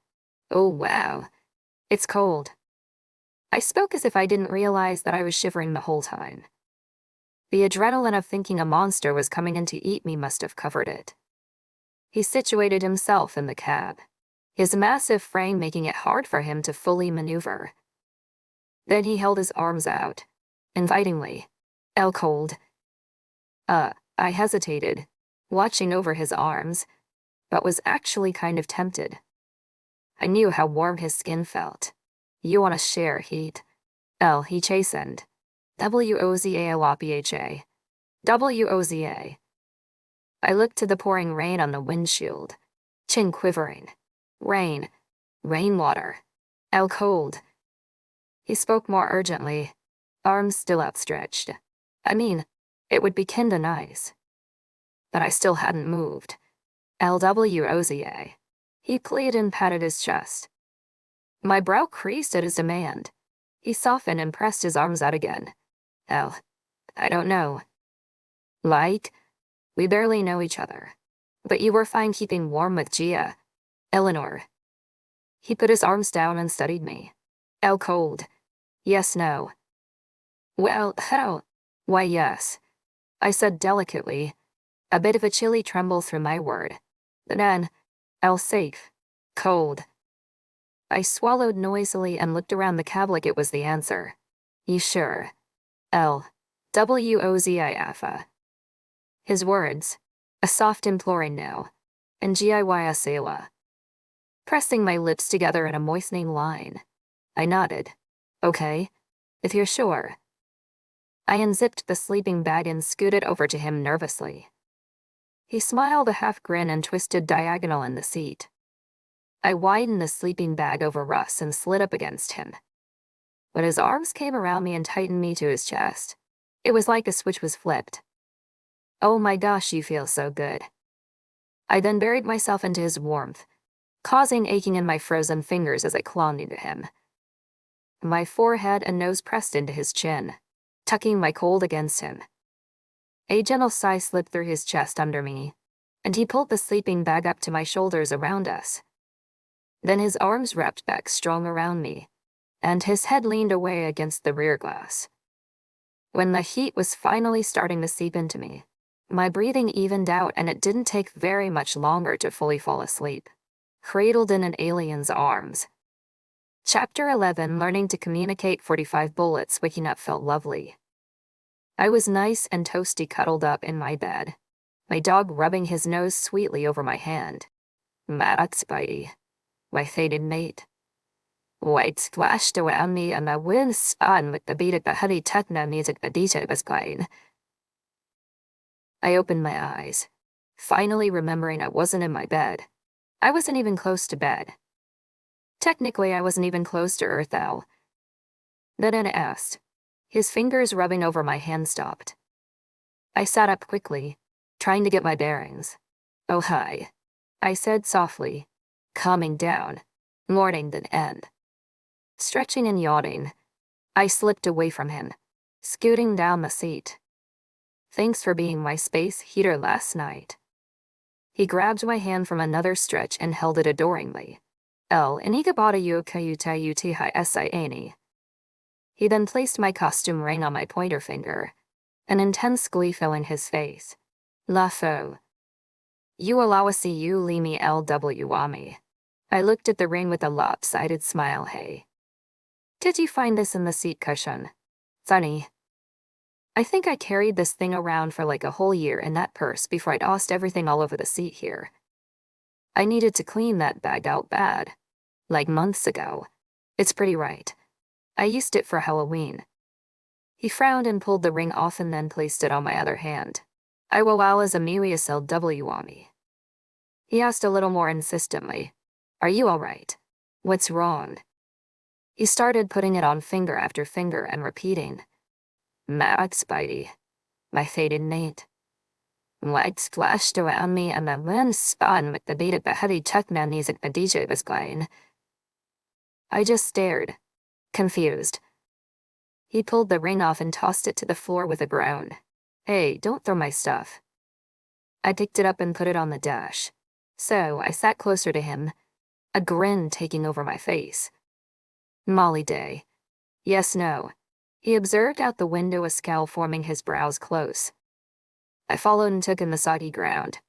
Oh wow, it's cold. I spoke as if I didn't realize that I was shivering the whole time. The adrenaline of thinking a monster was coming in to eat me must have covered it. He situated himself in the cab, his massive frame making it hard for him to fully maneuver. Then he held his arms out, invitingly. Cold. I hesitated, watching over his arms, but was actually kind of tempted. I knew how warm his skin felt. You want to share heat. He chastened. WOZA. WOZA. I looked to the pouring rain on the windshield, chin quivering. Rain. Rainwater. Cold. He spoke more urgently, arms still outstretched. I mean, it would be kinda nice. But I still hadn't moved. LWOZA. He pleaded and patted his chest. My brow creased at his demand. He softened and pressed his arms out again. I don't know. Like, we barely know each other. But you were fine keeping warm with Gia. Eleanor, He put his arms down and studied me. "L cold. Yes, no." "Well, how?" "Why, yes," I said delicately, a bit of a chilly tremble through my word. Then, "L safe. Cold." I swallowed noisily and looked around the cab like it was the answer. "You sure?" "L. WOZIF. His words, a soft imploring no, and GIYSALA. Pressing my lips together in a moistening line, I nodded. "Okay, if you're sure." I unzipped the sleeping bag and scooted over to him nervously. He smiled a half grin and twisted diagonal in the seat. I widened the sleeping bag over Russ and slid up against him. When his arms came around me and tightened me to his chest, it was like a switch was flipped. "Oh my gosh, you feel so good." I then buried myself into his warmth, causing aching in my frozen fingers as I clung into him. My forehead and nose pressed into his chin, tucking my cold against him. A gentle sigh slipped through his chest under me, and he pulled the sleeping bag up to my shoulders around us. Then his arms wrapped back strong around me, and his head leaned away against the rear glass. When the heat was finally starting to seep into me, my breathing evened out and it didn't take very much longer to fully fall asleep, cradled in an alien's arms. Chapter 11, Learning to Communicate. 45 bullets. Waking up felt lovely. I was nice and toasty cuddled up in my bed, my dog rubbing his nose sweetly over my hand. "Narrate, Spidey, my fated mate." White splashed around me and the wind spun with the beat of the heavy techno music the DJ was playing. I opened my eyes, finally remembering I wasn't in my bed. I wasn't even close to bed. Technically, I wasn't even close to Earth Owl. Then I asked. His fingers rubbing over my hand stopped. I sat up quickly, trying to get my bearings. "Oh, hi," I said softly, calming down, morning than end. Stretching and yawning, I slipped away from him, scooting down the seat. "Thanks for being my space heater last night." He grabbed my hand from another stretch and held it adoringly. "L inigabata yukayuta siani." He then placed my costume ring on my pointer finger, an intense glee filling his face. "La fo. You allow us you limi LWami." I looked at the ring with a lopsided smile. "Hey. Did you find this in the seat cushion?" "Funny. I think I carried this thing around for like a whole year in that purse before I tossed everything all over the seat here. I needed to clean that bag out bad. Like months ago. It's pretty right. I used it for Halloween." He frowned and pulled the ring off and then placed it on my other hand. "I will allow as a Melius LWami." He asked a little more insistently. "Are you all right? What's wrong?" He started putting it on finger after finger and repeating. "Narrate, Spidey, my fated mate." Light splashed around me and the wind spun with the beat of the heavy techno music the DJ was playing. I just stared, confused. He pulled the ring off and tossed it to the floor with a groan. "Hey, don't throw my stuff." I picked it up and put it on the dash. So I sat closer to him, a grin taking over my face. "Molly Day. Yes, no." He observed out the window, a scowl forming his brows close. I followed and took in the soggy ground,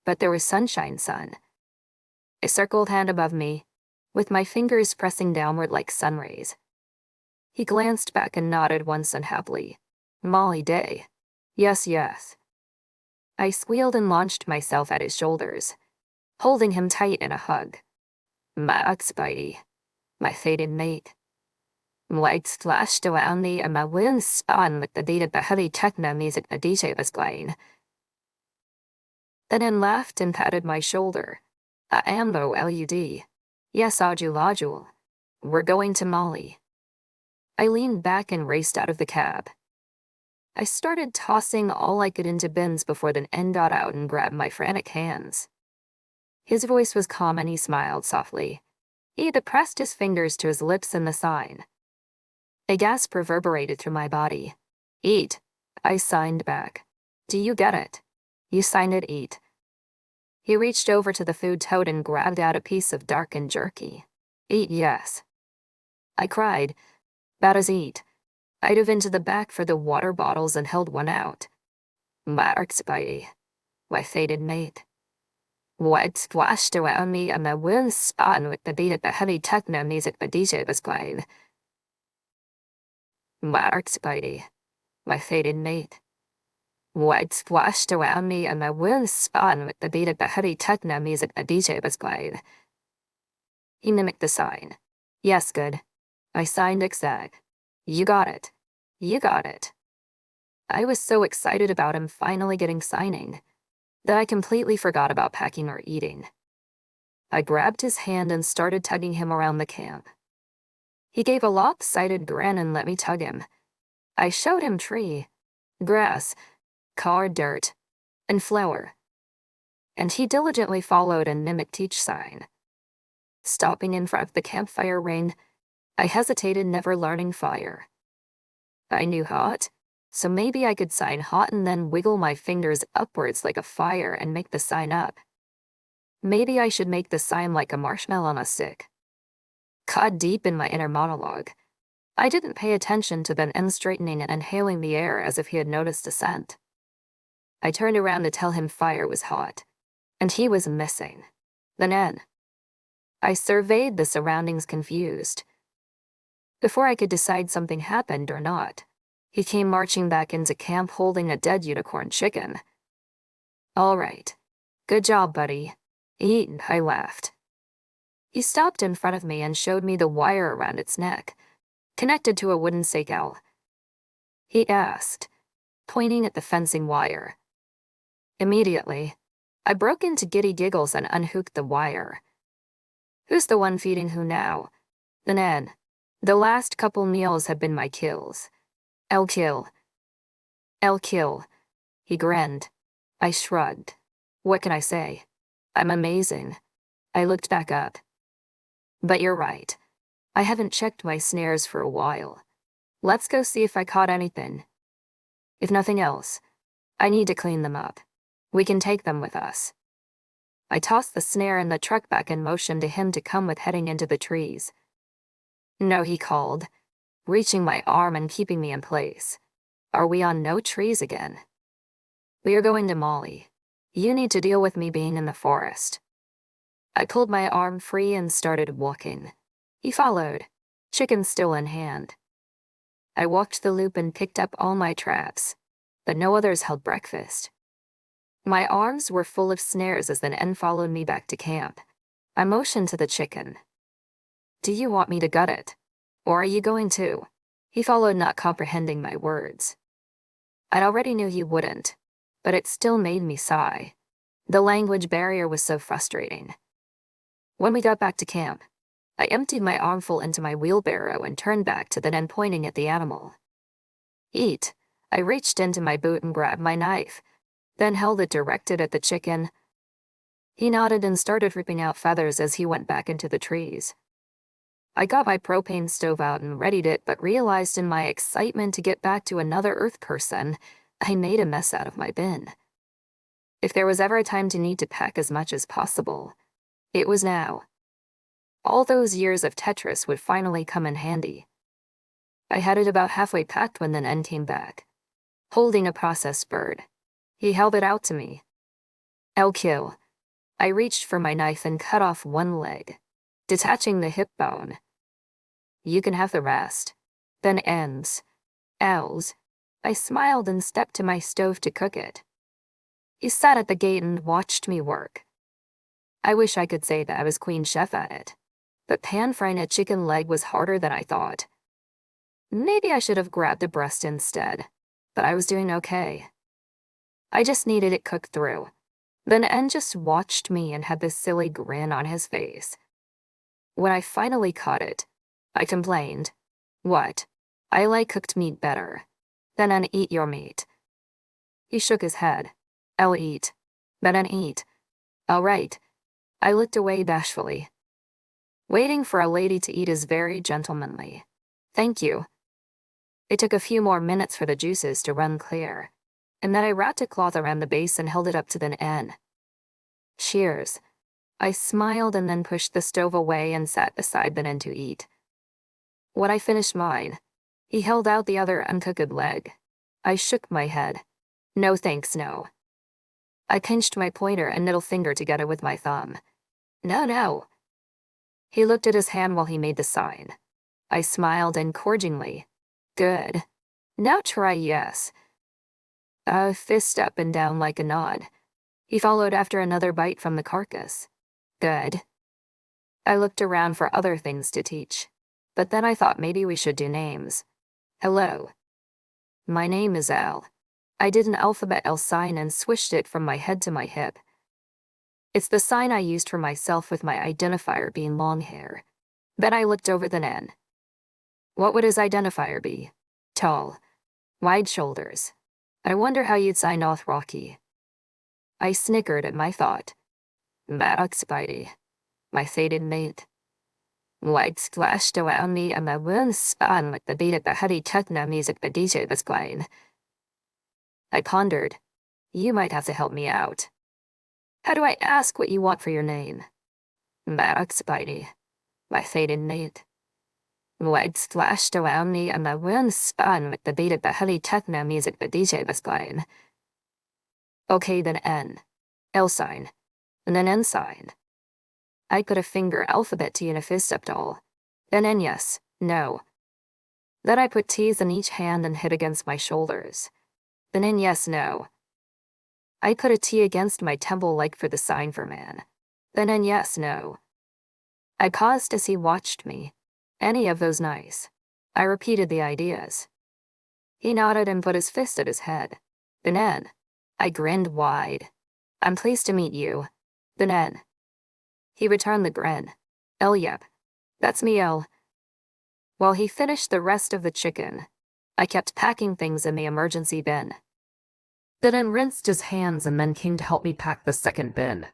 but there was sunshine sun. A circled hand above me, with my fingers pressing downward like sun rays. He glanced back and nodded once unhappily. "Molly Day. Yes, yes." I squealed and launched myself at his shoulders, holding him tight in a hug. "Max Spidey, my fated mate." Lights flashed around me and my wind spun with the beat of the heavy techno music the DJ was playing. Then he laughed and patted my shoulder. "I am though, LUD. Yes, Ajul. We're going to Molly." I leaned back and raced out of the cab. I started tossing all I could into bins before the N got out and grabbed my frantic hands. His voice was calm and he smiled softly. He pressed his fingers to his lips in the sign. A gasp reverberated through my body. "Eat," I signed back. "Do you get it? You signed it, eat." He reached over to the food tote and grabbed out a piece of darkened jerky. Eat, yes. I cried. Bad as eat. I dove into the back for the water bottles and held one out. Marks by my fated mate. What splashed around me and my wound spun with the beat of the heavy techno music the DJ was playing. Marks by my fated mate. What splashed around me and my wound spun with the beat of the heavy techno music the DJ was playing. He mimicked the sign. Yes, good. I signed exact. You got it. You got it. I was so excited about him finally getting signing that I completely forgot about packing or eating. I grabbed his hand and started tugging him around the camp. He gave a lopsided grin and let me tug him. I showed him tree, grass, car dirt, and flower. And he diligently followed and mimicked each sign. Stopping in front of the campfire ring, I hesitated, never learning fire. I knew hot, so maybe I could sign hot and then wiggle my fingers upwards like a fire and make the sign up. Maybe I should make the sign like a marshmallow on a stick. Caught deep in my inner monologue, I didn't pay attention to the N straightening and inhaling the air as if he had noticed a scent. I turned around to tell him fire was hot, and he was missing. The N. I surveyed the surroundings confused. Before I could decide something happened or not, he came marching back into camp holding a dead unicorn chicken. All right. Good job, buddy. Eat, I laughed. He stopped in front of me and showed me the wire around its neck, connected to a wooden stake L. He asked, pointing at the fencing wire. Immediately, I broke into giddy giggles and unhooked the wire. Who's the one feeding who now? The Nan. The last couple meals have been my kills. L kill. L kill. He grinned. I shrugged. What can I say? I'm amazing. I looked back up. But you're right. I haven't checked my snares for a while. Let's go see if I caught anything. If nothing else, I need to clean them up. We can take them with us. I tossed the snare and the truck back and motioned to him to come with, heading into the trees. No, he called, reaching my arm and keeping me in place. Are we on no trees again? We are going to Molly. You need to deal with me being in the forest. I pulled my arm free and started walking. He followed, chicken still in hand. I walked the loop and picked up all my traps, but no others held breakfast. My arms were full of snares as the N followed me back to camp. I motioned to the chicken. Do you want me to gut it? Or are you going to? He followed, not comprehending my words. I already knew he wouldn't, but it still made me sigh. The language barrier was so frustrating. When we got back to camp, I emptied my armful into my wheelbarrow and turned back to the N, pointing at the animal. Eat. I reached into my boot and grabbed my knife, then held it directed at the chicken. He nodded and started ripping out feathers as he went back into the trees. I got my propane stove out and readied it, but realized in my excitement to get back to another Earth person, I made a mess out of my bin. If there was ever a time to need to pack as much as possible, it was now. All those years of Tetris would finally come in handy. I had it about halfway packed when the N came back, holding a processed bird. He held it out to me. L kill. I reached for my knife and cut off one leg, detaching the hip bone. You can have the rest. Then N's. L's. I smiled and stepped to my stove to cook it. He sat at the gate and watched me work. I wish I could say that I was queen chef at it, but pan-frying a chicken leg was harder than I thought. Maybe I should have grabbed a breast instead, but I was doing okay. I just needed it cooked through. Then N just watched me and had this silly grin on his face. When I finally caught it, I complained. What? I like cooked meat better. Then N eat your meat. He shook his head. I'll eat. Then N eat. All right. I looked away bashfully. Waiting for a lady to eat is very gentlemanly. Thank you. It took a few more minutes for the juices to run clear, and then I wrapped a cloth around the base and held it up to the N. Cheers. I smiled and then pushed the stove away and sat beside the Nen to eat. When I finished mine, he held out the other uncooked leg. I shook my head. No thanks, no. I pinched my pointer and middle finger together with my thumb. No, no. He looked at his hand while he made the sign. I smiled encouragingly. Good. Now try yes. A fist up and down like a nod. He followed after another bite from the carcass. Good. I looked around for other things to teach, but then I thought maybe we should do names. Hello. My name is Al. I did an alphabet L sign and swished it from my head to my hip. It's the sign I used for myself with my identifier being long hair. Then I looked over the Nen. What would his identifier be? Tall. Wide shoulders. I wonder how you'd sign off Rocky. I snickered at my thought. Barak Spidey. My fated mate. Light splashed around me and my wounds spun with the beat of the heavy techno music the DJ was playing. I pondered. You might have to help me out. How do I ask what you want for your name? Barak Spidey. My fated mate. Light splashed around me and my wounds spun with the beat of the heavy techno music the DJ was playing. Okay, then N. L sign. And then N sign. I put a finger alphabet T in a fist up doll. Then N yes, no. Then I put T's in each hand and hit against my shoulders. Then N yes, no. I put a T against my temple like for the sign for man. Then N yes, no. I paused as he watched me. Any of those nice. I repeated the ideas. He nodded and put his fist at his head. Then N. I grinned wide. I'm pleased to meet you. Then N. He returned the grin. L yep. That's me L. While he finished the rest of the chicken, I kept packing things in the emergency bin. Then N rinsed his hands and then came to help me pack the second bin.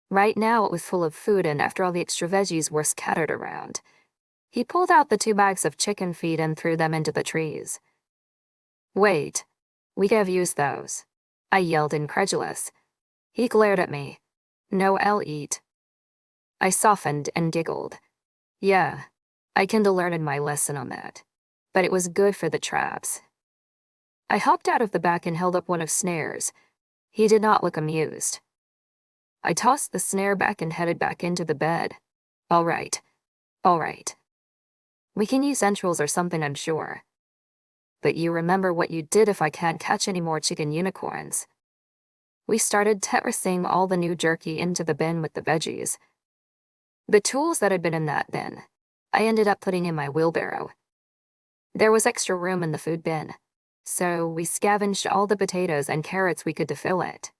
Right now it was full of food and after all the extra veggies were scattered around, he pulled out the 2 bags of chicken feed and threw them into the trees. Wait, we have used those. I yelled incredulous. He glared at me. No, I'll eat. I softened and giggled. Yeah, I kinda learned my lesson on that. But it was good for the traps. I hopped out of the back and held up one of Snare's. He did not look amused. I tossed the snare back and headed back into the bed. All right. We can use entrails or something, I'm sure. But you remember what you did if I can't catch any more chicken unicorns. We started terracing all the new jerky into the bin with the veggies. The tools that had been in that bin, I ended up putting in my wheelbarrow. There was extra room in the food bin, so we scavenged all the potatoes and carrots we could to fill it.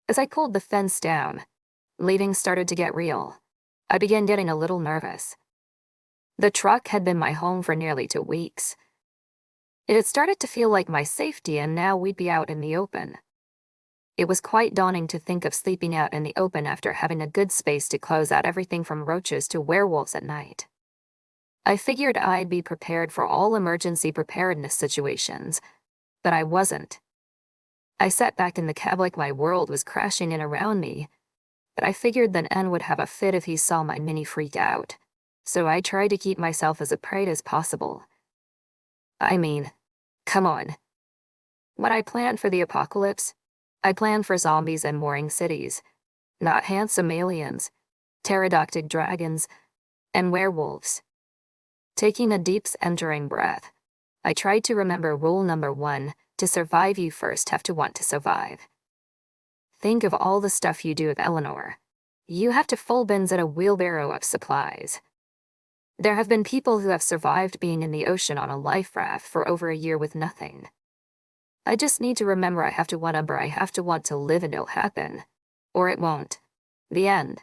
As I pulled the fence down, leaving started to get real. I began getting a little nervous. The truck had been my home for nearly 2 weeks. It had started to feel like my safety, and now we'd be out in the open. It was quite daunting to think of sleeping out in the open after having a good space to close out everything from roaches to werewolves at night. I figured I'd be prepared for all emergency preparedness situations, but I wasn't. I sat back in the cab like my world was crashing in around me, but I figured that N would have a fit if he saw my mini freak out, so I tried to keep myself as afraid as possible. I mean, come on. When I planned for the apocalypse, I planned for zombies and warring cities, not handsome aliens, pterodactyl dragons, and werewolves. Taking a deep, entering breath, I tried to remember rule number 1, to survive you first have to want to survive. Think of all the stuff you do with Eleanor. You have to full bins and a wheelbarrow of supplies. There have been people who have survived being in the ocean on a life raft for over a year with nothing. I just need to remember I have to want to live and it'll happen. Or it won't. The end.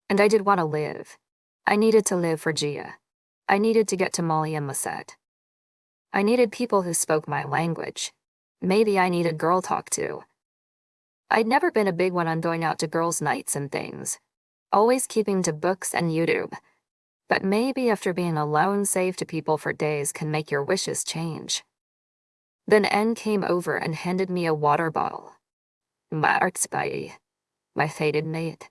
And I did want to live. I needed to live for Gia. I needed to get to Molly and Lisette. I needed people who spoke my language. Maybe I needed girl talk too. I'd never been a big one on going out to girls' nights and things. Always keeping to books and YouTube. But maybe after being alone safe to people for days can make your wishes change. Then N came over and handed me a water bottle. Mark's by my fated mate.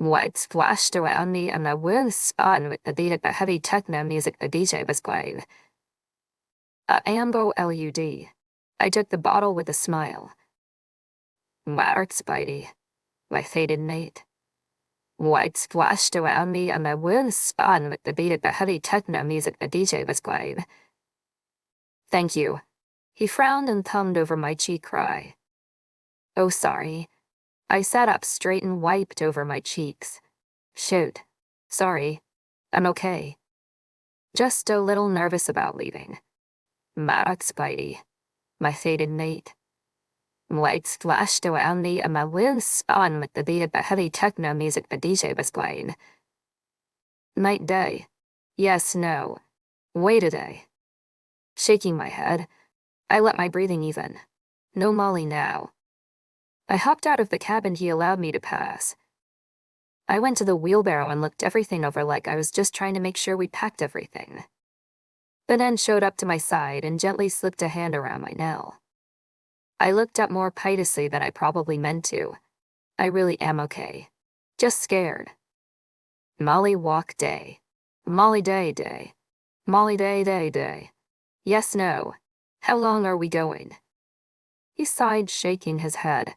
Lights splashed around me and the wind spun with the beat of the heavy techno music the DJ was playing. Ambo LUD. I took the bottle with a smile. Mark Spidey. My faded mate. Lights splashed around me and the wind spun with the beat of the heavy techno music the DJ was playing. Thank you. He frowned and thumbed over my cheek cry. Oh, sorry. I sat up straight and wiped over my cheeks. Shoot. Sorry. I'm okay. Just a little nervous about leaving. Mark Spidey. My faded mate. Lights flashed around me and my wheels spun with the beat of the heavy techno music the DJ was playing. Night day. Yes, no. Wait a day. Shaking my head, I let my breathing even. No Molly now. I hopped out of the cab and he allowed me to pass. I went to the wheelbarrow and looked everything over like I was just trying to make sure we packed everything. Ben showed up to my side and gently slipped a hand around my nail. I looked up more piteously than I probably meant to. I really am okay. Just scared. Molly walk day. Molly day. Molly day. Yes, no. How long are we going? He sighed, shaking his head,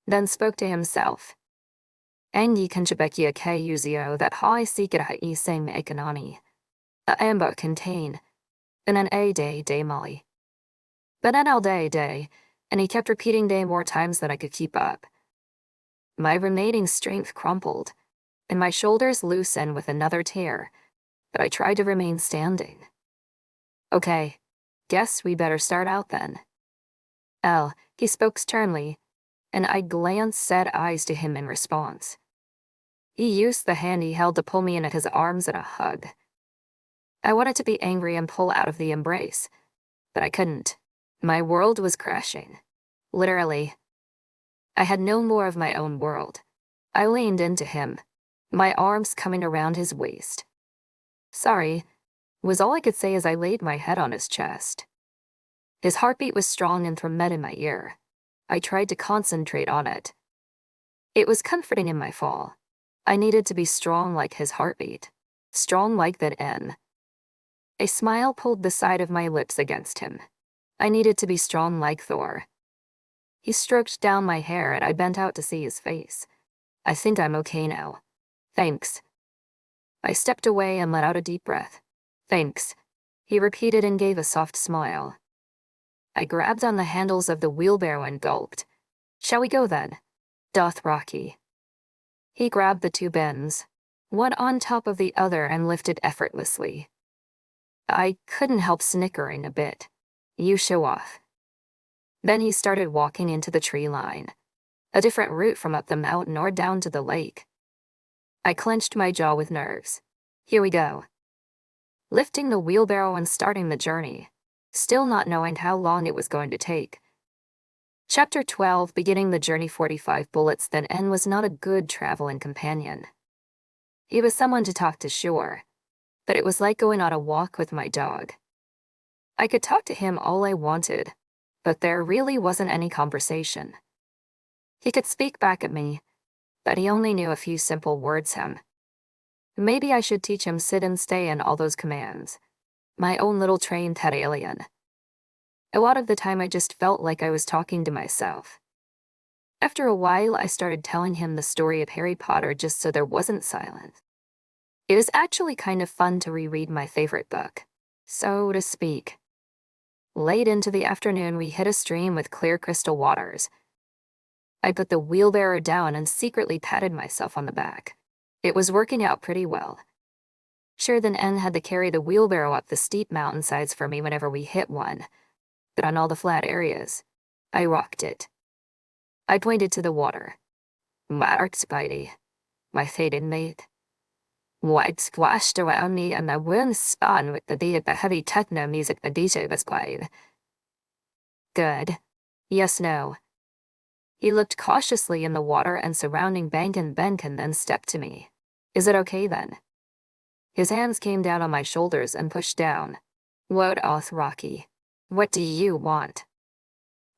then spoke to himself. Angi kanchabekia ke uzio that high sikira I same ekanani. A amber contain. And an a day Molly. But an all day, and he kept repeating day more times than I could keep up. My remaining strength crumpled, and my shoulders loosened with another tear, but I tried to remain standing. Okay, guess we better start out then. He spoke sternly, and I glanced sad eyes to him in response. He used the hand he held to pull me in at his arms in a hug. I wanted to be angry and pull out of the embrace, but I couldn't. My world was crashing. Literally. I had no more of my own world. I leaned into him, my arms coming around his waist. Sorry, was all I could say as I laid my head on his chest. His heartbeat was strong and thrum in my ear. I tried to concentrate on it. It was comforting in my fall. I needed to be strong like his heartbeat. Strong like that N. A smile pulled the side of my lips against him. I needed to be strong like Thor. He stroked down my hair and I bent out to see his face. I think I'm okay now. Thanks. I stepped away and let out a deep breath. Thanks. He repeated and gave a soft smile. I grabbed on the handles of the wheelbarrow and gulped. Shall we go then? Doth Rocky. He grabbed the two bins, one on top of the other, and lifted effortlessly. I couldn't help snickering a bit. You show off. Then he started walking into the tree line, a different route from up the mountain or down to the lake. I clenched my jaw with nerves. Here we go. Lifting the wheelbarrow and starting the journey, still not knowing how long it was going to take. Chapter 12, beginning the journey 45 bullets. Then N was not a good traveling companion. He was someone to talk to, sure, but it was like going on a walk with my dog. I could talk to him all I wanted, but there really wasn't any conversation. He could speak back at me, but he only knew a few simple words. Maybe I should teach him sit and stay and all those commands. My own little trained head alien. A lot of the time I just felt like I was talking to myself. After a while, I started telling him the story of Harry Potter just so there wasn't silence. It was actually kind of fun to reread my favorite book, so to speak. Late into the afternoon, we hit a stream with clear crystal waters. I put the wheelbarrow down and secretly patted myself on the back. It was working out pretty well. Sure, then N had to carry the wheelbarrow up the steep mountainsides for me whenever we hit one, but on all the flat areas, I rocked it. I pointed to the water. Mark Spidey, my faded mate. White splashed around me and the wind spun with the beat of the heavy techno music the DJ was playing. Good. Yes, no. He looked cautiously in the water and surrounding bank and then stepped to me. Is it okay then? His hands came down on my shoulders and pushed down. What oth Rocky? What do you want?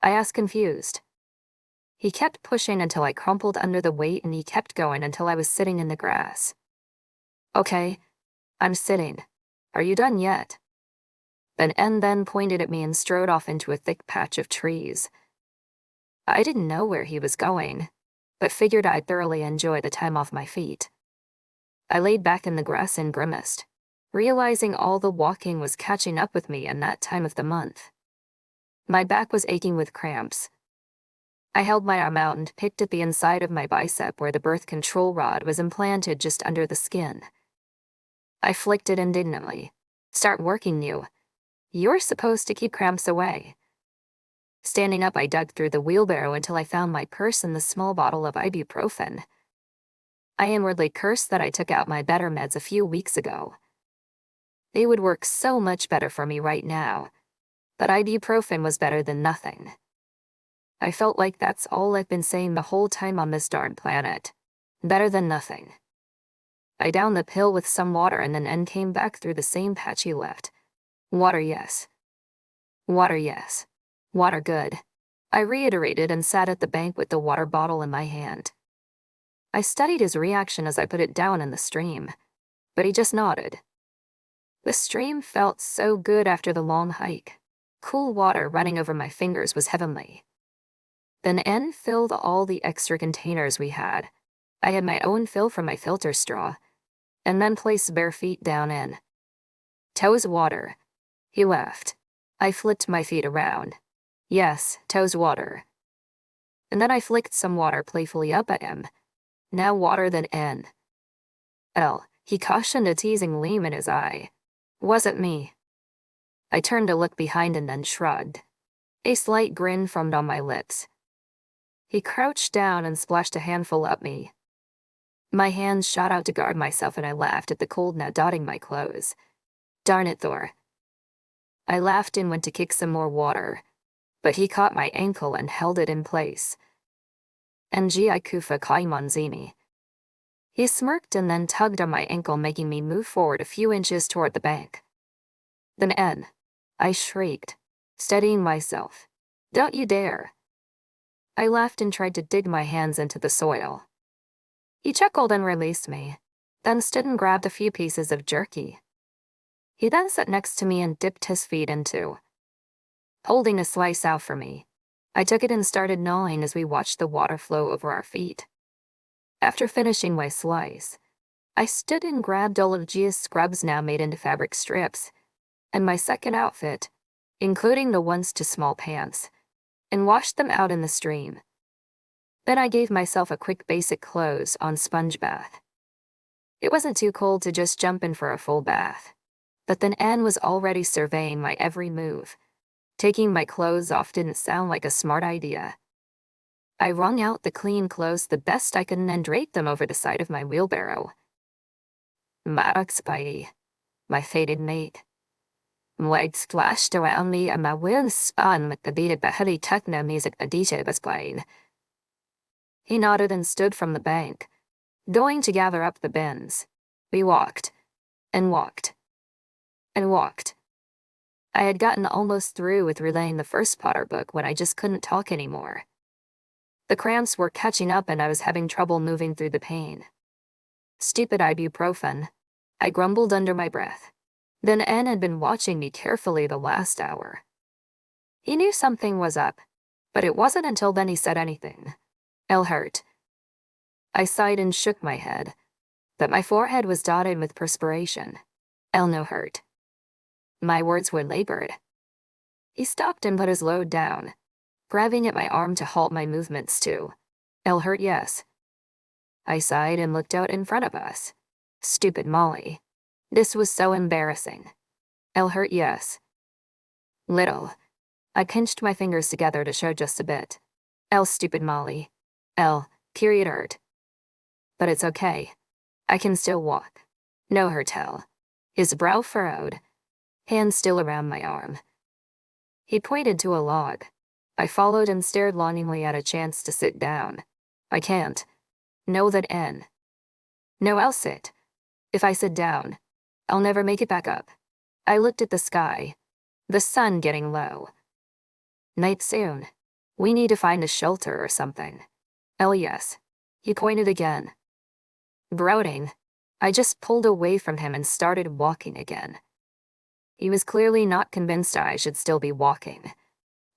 I asked, confused. He kept pushing until I crumpled under the weight, and he kept going until I was sitting in the grass. Okay, I'm sitting. Are you done yet? Then pointed at me and strode off into a thick patch of trees. I didn't know where he was going, but figured I'd thoroughly enjoy the time off my feet. I laid back in the grass and grimaced, realizing all the walking was catching up with me in that time of the month. My back was aching with cramps. I held my arm out and picked at the inside of my bicep where the birth control rod was implanted just under the skin. I flicked it indignantly. Start working, you. You're supposed to keep cramps away. Standing up, I dug through the wheelbarrow until I found my purse and the small bottle of ibuprofen. I inwardly cursed that I took out my better meds a few weeks ago. They would work so much better for me right now, but ibuprofen was better than nothing. I felt like that's all I've been saying the whole time on this darn planet. Better than nothing. I downed the pill with some water and then came back through the same patch he left. Water, yes. Water, yes. Water, good. I reiterated and sat at the bank with the water bottle in my hand. I studied his reaction as I put it down in the stream, but he just nodded. The stream felt so good after the long hike. Cool water running over my fingers was heavenly. Then N filled all the extra containers we had. I had my own fill from my filter straw, and then placed bare feet down in. Toes water. He laughed. I flipped my feet around. Yes, toes water. And then I flicked some water playfully up at him. Now water than N. L, he cautioned, a teasing gleam in his eye. Wasn't me. I turned to look behind and then shrugged. A slight grin formed on my lips. He crouched down and splashed a handful up me. My hands shot out to guard myself, and I laughed at the cold now dotting my clothes. Darn it, Thor. I laughed and went to kick some more water, but he caught my ankle and held it in place. Ngi kufa kaimanzini. He smirked and then tugged on my ankle, making me move forward a few inches toward the bank. Then N. I shrieked, steadying myself. Don't you dare. I laughed and tried to dig my hands into the soil. He chuckled and released me, then stood and grabbed a few pieces of jerky. He then sat next to me and dipped his feet into, holding a slice out for me. I took it and started gnawing as we watched the water flow over our feet. After finishing my slice, I stood and grabbed all of Gia's scrubs, now made into fabric strips, and my second outfit, including the ones to small pants, and washed them out in the stream. Then I gave myself a quick basic clothes on sponge bath. It wasn't too cold to just jump in for a full bath, but then Anne was already surveying my every move. Taking my clothes off didn't sound like a smart idea. I wrung out the clean clothes the best I could and draped them over the side of my wheelbarrow. Marok Spidey, my fated mate. Lights splashed around me and my wheels spun with the beat of the heavy techno music the DJ was playing. He nodded and stood from the bank, going to gather up the bins. We walked, and walked, and walked. I had gotten almost through with relaying the first Potter book when I just couldn't talk anymore. The cramps were catching up and I was having trouble moving through the pain. Stupid ibuprofen, I grumbled under my breath. Then N had been watching me carefully the last hour. He knew something was up, but it wasn't until then he said anything. L hurt. I sighed and shook my head, but my forehead was dotted with perspiration. L no hurt. My words were labored. He stopped and put his load down, grabbing at my arm to halt my movements too. L hurt, yes. I sighed and looked out in front of us. Stupid Molly. This was so embarrassing. L hurt, yes. Little. I pinched my fingers together to show just a bit. L stupid Molly. L, period hurt. But it's okay. I can still walk. No hurt, L. His brow furrowed, hand still around my arm. He pointed to a log. I followed and stared longingly at a chance to sit down. I can't. No, that N. No, I'll sit. If I sit down, I'll never make it back up. I looked at the sky, the sun getting low. Night soon. We need to find a shelter or something. Oh yes. He pointed again. Brooding, I just pulled away from him and started walking again. He was clearly not convinced I should still be walking,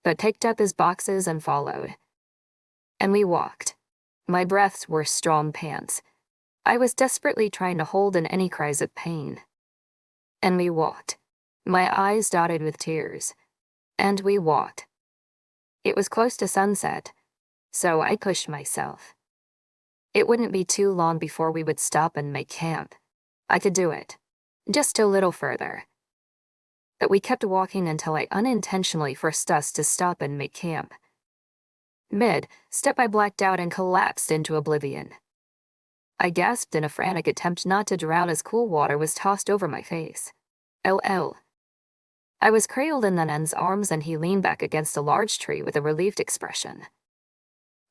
but picked up his boxes and followed. And we walked. My breaths were strong pants. I was desperately trying to hold in any cries of pain. And we walked. My eyes dotted with tears. And we walked. It was close to sunset, so I pushed myself. It wouldn't be too long before we would stop and make camp. I could do it. Just a little further. But we kept walking until I unintentionally forced us to stop and make camp. Mid-step I blacked out and collapsed into oblivion. I gasped in a frantic attempt not to drown as cool water was tossed over my face. LL. I was cradled in Nan's arms and he leaned back against a large tree with a relieved expression.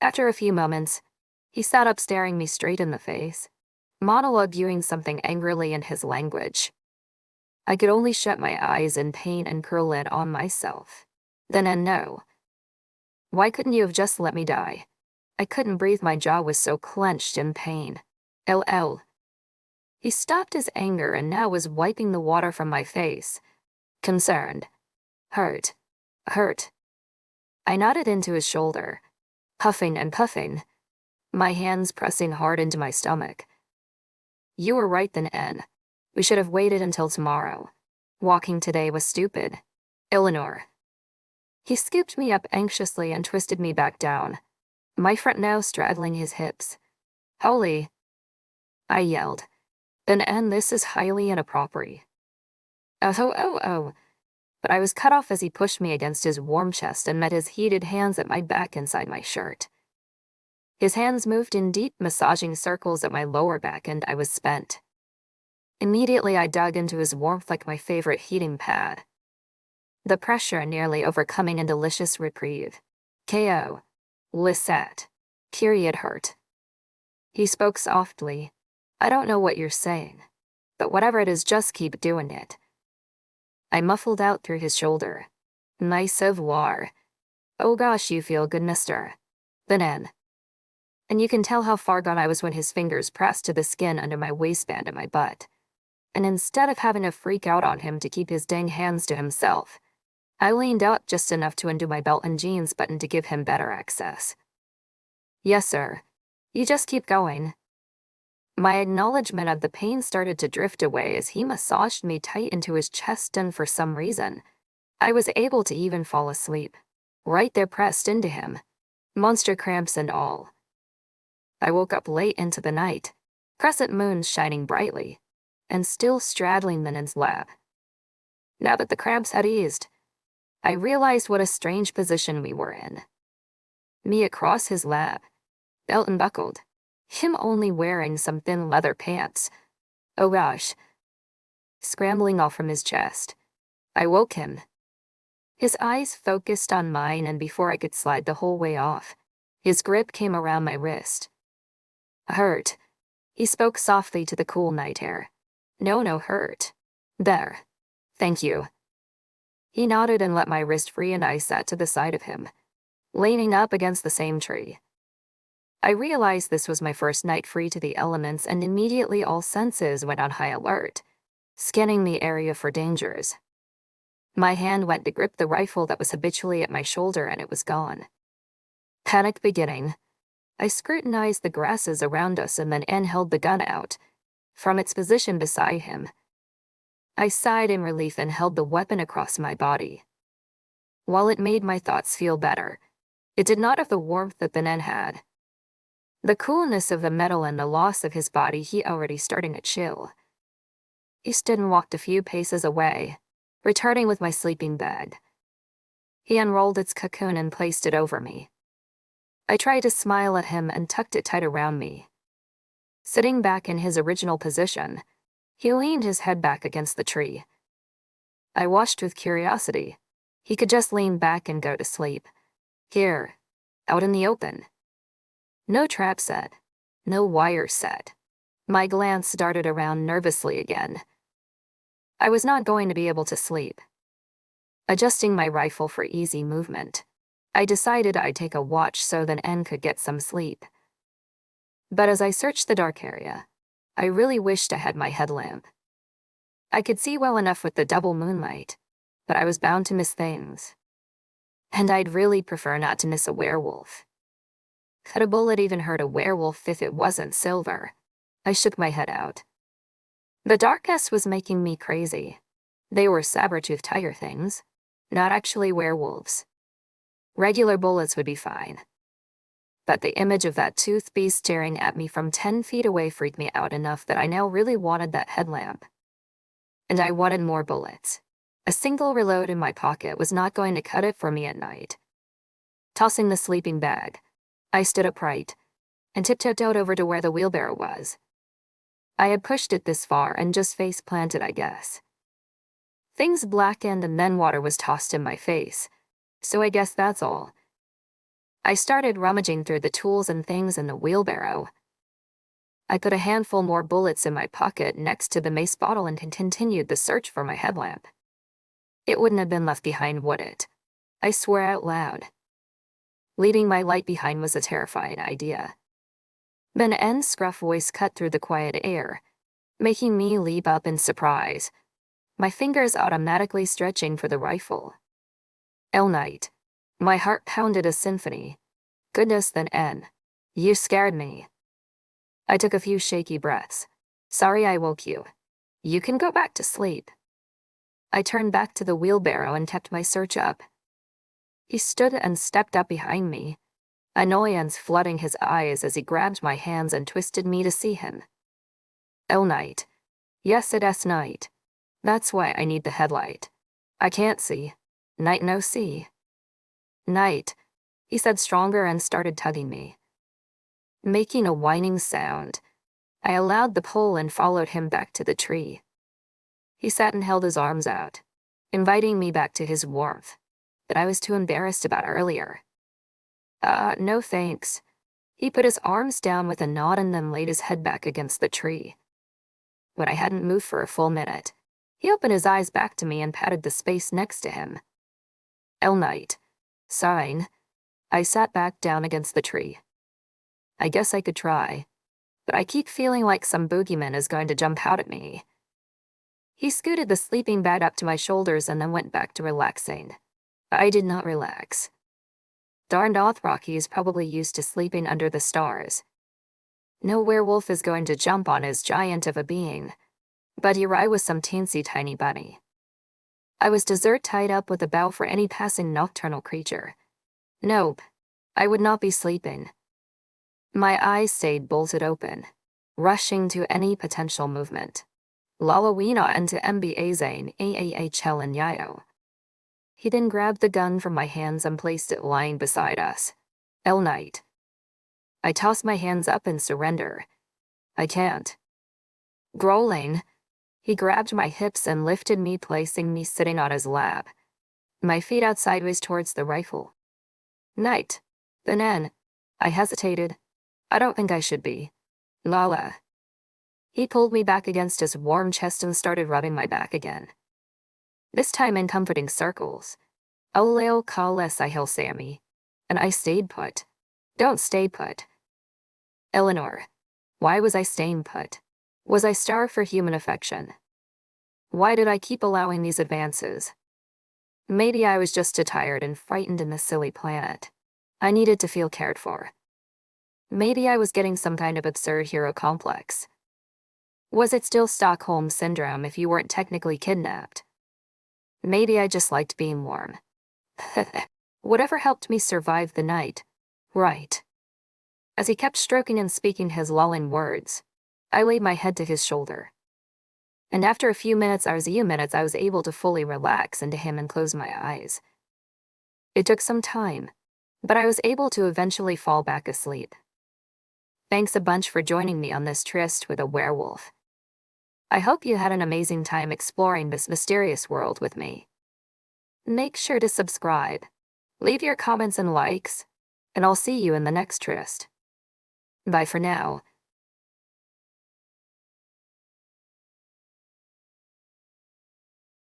After a few moments, he sat up staring me straight in the face, monologuing something angrily in his language. I could only shut my eyes in pain and curl in on myself. Then and no. Why couldn't you have just let me die? I couldn't breathe, my jaw was so clenched in pain. LL. He stopped his anger and now was wiping the water from my face. Concerned. Hurt. I nodded into his shoulder, puffing and puffing, my hands pressing hard into my stomach. You were right then, N. We should have waited until tomorrow. Walking today was stupid. Eleanor. He scooped me up anxiously and twisted me back down, my front now straddling his hips. Holy. I yelled. Then N, this is highly inappropriate. Oh. But I was cut off as he pushed me against his warm chest and met his heated hands at my back inside my shirt. His hands moved in deep, massaging circles at my lower back and I was spent. Immediately I dug into his warmth like my favorite heating pad. The pressure nearly overcoming a delicious reprieve. KO. Lisette. Period hurt. He spoke softly. I don't know what you're saying, but whatever it is, just keep doing it. I muffled out through his shoulder. Nice revoir. Oh gosh, you feel good, mister. Then N. And you can tell how far gone I was when his fingers pressed to the skin under my waistband and my butt. And instead of having to freak out on him to keep his dang hands to himself, I leaned out just enough to undo my belt and jeans button to give him better access. Yes, sir. You just keep going. My acknowledgement of the pain started to drift away as he massaged me tight into his chest, and for some reason, I was able to even fall asleep, right there pressed into him, monster cramps and all. I woke up late into the night, crescent moons shining brightly, and still straddling Minan's lap. Now that the cramps had eased, I realized what a strange position we were in. Me across his lap, belt unbuckled, him only wearing some thin leather pants. Oh gosh. Scrambling off from his chest, I woke him. His eyes focused on mine, and before I could slide the whole way off, his grip came around my wrist. Hurt. He spoke softly to the cool night air. No hurt. There. Thank you. He nodded and let my wrist free, and I sat to the side of him, leaning up against the same tree. I realized this was my first night free to the elements, and immediately all senses went on high alert, scanning the area for dangers. My hand went to grip the rifle that was habitually at my shoulder, and it was gone. Panic beginning, I scrutinized the grasses around us, and then N held the gun out, from its position beside him. I sighed in relief and held the weapon across my body. While it made my thoughts feel better, it did not have the warmth that the N had. The coolness of the metal and the loss of his body, he already starting to chill. He stood and walked a few paces away, returning with my sleeping bag. He unrolled its cocoon and placed it over me. I tried to smile at him and tucked it tight around me. Sitting back in his original position, he leaned his head back against the tree. I watched with curiosity. He could just lean back and go to sleep. Here, out in the open. No trap set, no wire set. My glance darted around nervously again. I was not going to be able to sleep. Adjusting my rifle for easy movement, I decided I'd take a watch so that Anne could get some sleep. But as I searched the dark area, I really wished I had my headlamp. I could see well enough with the double moonlight, but I was bound to miss things. And I'd really prefer not to miss a werewolf. Could a bullet even hurt a werewolf if it wasn't silver? I shook my head out. The darkness was making me crazy. They were saber-tooth tiger things, not actually werewolves. Regular bullets would be fine. But the image of that toothed beast staring at me from 10 feet away freaked me out enough that I now really wanted that headlamp. And I wanted more bullets. A single reload in my pocket was not going to cut it for me at night. Tossing the sleeping bag, I stood upright and tiptoed over to where the wheelbarrow was. I had pushed it this far and just face-planted, I guess. Things blackened and then water was tossed in my face, so I guess that's all. I started rummaging through the tools and things in the wheelbarrow. I put a handful more bullets in my pocket next to the mace bottle and continued the search for my headlamp. It wouldn't have been left behind, would it? I swore out loud. Leaving my light behind was a terrifying idea. Then Anne's scruff voice cut through the quiet air, making me leap up in surprise, my fingers automatically stretching for the rifle. Knight. My heart pounded a symphony. Goodness, then Anne. You scared me. I took a few shaky breaths. Sorry I woke you. You can go back to sleep. I turned back to the wheelbarrow and kept my search up. He stood and stepped up behind me, annoyance flooding his eyes as he grabbed my hands and twisted me to see him. Knight. Yes, it's night. That's why I need the headlight. I can't see. Night no see. Night, he said stronger and started tugging me. Making a whining sound, I allowed the pull and followed him back to the tree. He sat and held his arms out, inviting me back to his warmth that I was too embarrassed about earlier. No thanks. He put his arms down with a nod and then laid his head back against the tree. When I hadn't moved for a full minute, he opened his eyes back to me and patted the space next to him. Knight. Sign. I sat back down against the tree. I guess I could try, but I keep feeling like some boogeyman is going to jump out at me. He scooted the sleeping bag up to my shoulders and then went back to relaxing. I did not relax. Darned Othrocky is probably used to sleeping under the stars. No werewolf is going to jump on his giant of a being, but here I was some teensy tiny bunny. I was dessert tied up with a bow for any passing nocturnal creature. Nope, I would not be sleeping. My eyes stayed bolted open, rushing to any potential movement. Lalawina and to MBA Zane, AAHL and Yayo. He then grabbed the gun from my hands and placed it lying beside us. Knight. I tossed my hands up in surrender. I can't. Growling, he grabbed my hips and lifted me, placing me sitting on his lap, my feet out sideways towards the rifle. Night. Then N. I hesitated. I don't think I should be. Lala. He pulled me back against his warm chest and started rubbing my back again. This time in comforting circles. Oleo kales I hill Sammy. And I stayed put. Don't stay put. Eleanor. Why was I staying put? Was I starved for human affection? Why did I keep allowing these advances? Maybe I was just too tired and frightened in this silly planet. I needed to feel cared for. Maybe I was getting some kind of absurd hero complex. Was it still Stockholm Syndrome if you weren't technically kidnapped? Maybe I just liked being warm. Whatever helped me survive the night. Right. As he kept stroking and speaking his lulling words, I laid my head to his shoulder. And after a few minutes I was able to fully relax into him and close my eyes. It took some time, but I was able to eventually fall back asleep. Thanks a bunch for joining me on this tryst with a werewolf. I hope you had an amazing time exploring this mysterious world with me. Make sure to subscribe, leave your comments and likes, and I'll see you in the next tryst. Bye for now.